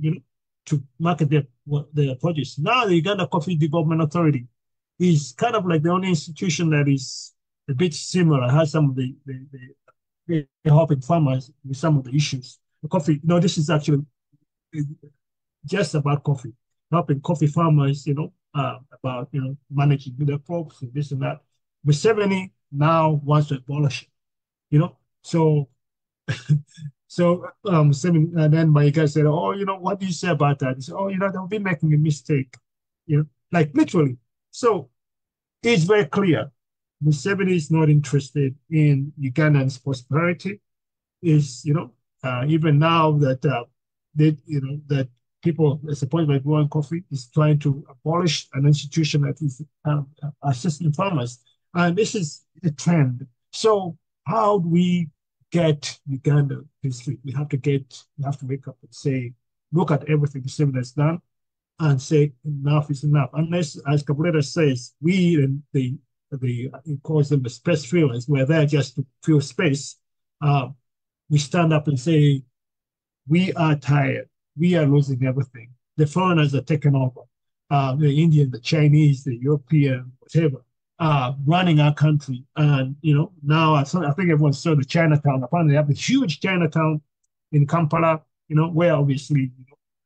Speaker 3: market their produce. Now the Uganda Coffee Development Authority is kind of like the only institution that is a bit similar, has some of the helping farmers with some of the issues. The coffee, this is actually just about coffee, helping coffee farmers, about, managing their crops and this and that. Museveni now wants to abolish it, so and then my guy said, oh, what do you say about that? He said, oh, they'll be making a mistake, like literally. So it's very clear. Museveni is not interested in Ugandans' prosperity. Is, even now that that people supported by growing coffee is trying to abolish an institution that is assisting farmers. And this is a trend. So how do we get Uganda history? We have to wake up and say, look at everything Museveni has done and say enough is enough. Unless, as Kabuleta says, we and he calls them the space fillers, we're there just to fill space. We stand up and say, we are tired. We are losing everything. The foreigners are taking over. The Indian, the Chinese, the European, whatever, running our country. And, now I think everyone saw the Chinatown. Apparently they have a huge Chinatown in Kampala, where obviously,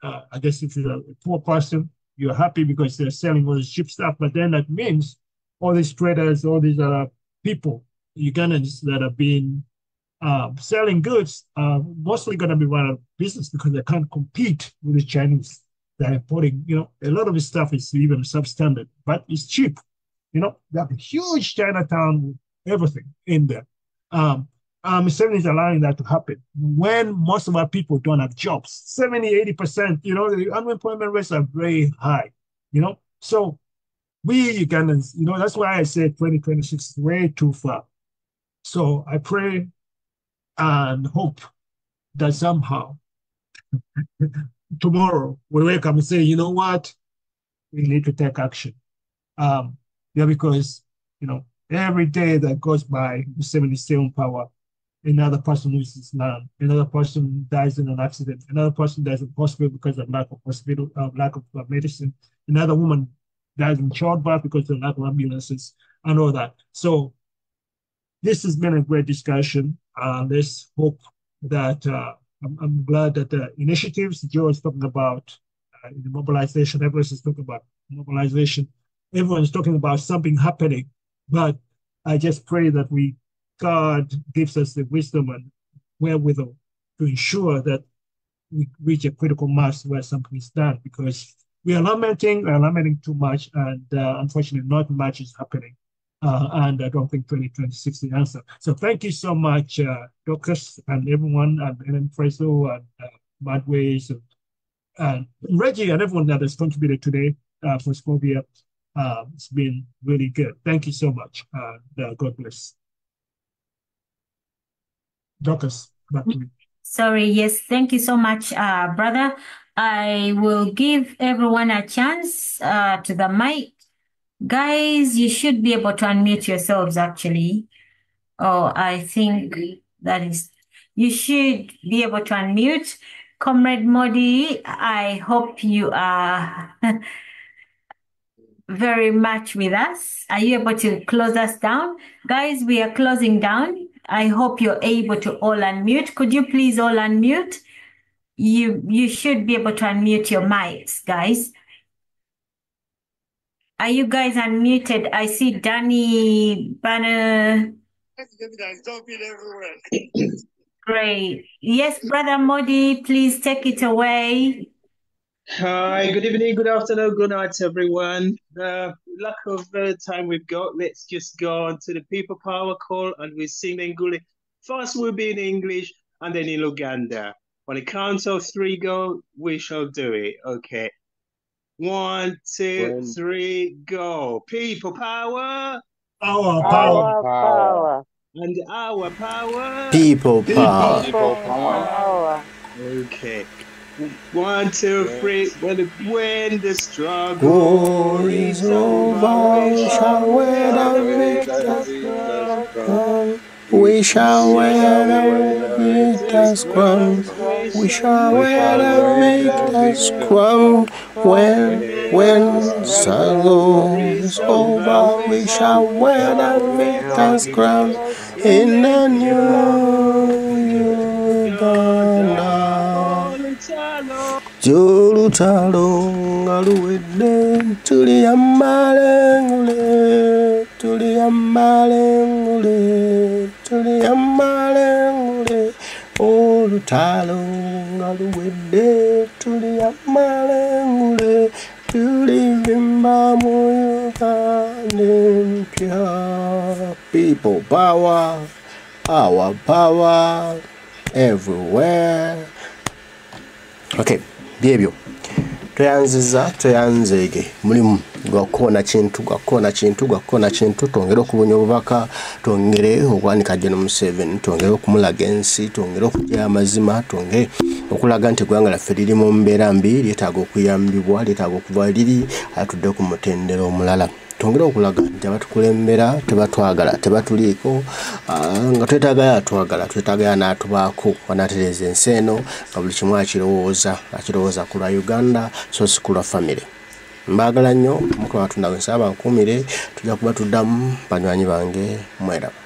Speaker 3: I guess if you're a poor person, you're happy because they're selling all this cheap stuff. But then that means all these traders, all these other people, Ugandans that have been selling goods are mostly going to be run out of business because they can't compete with the Chinese. They're importing, a lot of this stuff is even substandard, but it's cheap. They have a huge Chinatown with everything in there. Museveni is allowing that to happen when most of our people don't have jobs. 70, 80%, the unemployment rates are very high, So we Ugandans, that's why I say 2026 is way too far. So I pray and hope that somehow tomorrow we wake up and say, you know what, we need to take action. Because, every day that goes by, Museveni is still in power. Another person loses his land. Another person dies in an accident. Another person dies in hospital because of lack of medicine. Another woman dies in childbirth because of lack of ambulances and all that. So this has been a great discussion. Let's hope that I'm glad that the initiatives Joe is talking about, the mobilization, everyone is talking about mobilization. Everyone's talking about something happening, but I just pray that God gives us the wisdom and wherewithal to ensure that we reach a critical mass where something is done, because we are lamenting too much, and unfortunately not much is happening. And I don't think 2026 is the answer. So thank you so much, Docus and everyone, and Ellen Freso and Madways and Reggie and everyone that has contributed today for Scovia. It's been really good. Thank you so much. God bless. Docus, back to you.
Speaker 8: Sorry, yes, thank you so much, brother. I will give everyone a chance to the mic. Guys, you should be able to unmute yourselves, actually. Oh, I think that is, you should be able to unmute. Comrade Modi, I hope you are very much with us. Are you able to close us down? Guys, we are closing down. I hope you're able to all unmute. Could you please all unmute? You should be able to unmute your mics, guys. Are you guys unmuted? I see Danny Banner. Great. Yes, Brother Modi, please take it away.
Speaker 9: Hi, good evening, good afternoon, good night, everyone. Lack of time we've got, let's just go on to the people power call and we sing the Nguli. First will be in English and then in Luganda. On the count of three go, we shall do it. Okay. 1, 2, 3, go. People power.
Speaker 3: Our power.
Speaker 10: Power.
Speaker 9: And our power.
Speaker 1: People power.
Speaker 10: People power.
Speaker 9: Okay. 1, 2, 3. When the struggle is over, we shall wear the victor's crown.
Speaker 1: We shall wear the victor's crown. We shall wear the victor's crown. When sorrow is over, we shall wear the victor's crown in the new Uganda. Jolutalo ngaluwedde tuliyammalengule olutalo ngaluwedde tuliyammalengule tulivimba mu Uganda empya. People power, our power everywhere. Okay, byebyo tweyanzege mulimu gwakona kintu tongera okubunya obubaka, tongere okwanika Gen. Museveni, tongere okumulaga ensi, tongere okujja amazima, tongere okulaga nti eggwanga laffe liri mu mbeera mbi, lyetaaga okuyambibwa, lyetaaga okuva liri atudde ku mutendera omulala. Tongera okulaga nti abatukulembera tebatwagala, tebatuliiko, nga twetaaga n'atubaako wanaatereza ensi eno nga buli kimu akirowooza ku lwa Uganda so si ku lwa famire. Mbaagala nnyo, Mukama Katonda wensi abankuumire, tujja kuba tuddamu banywanyi bange mweraba.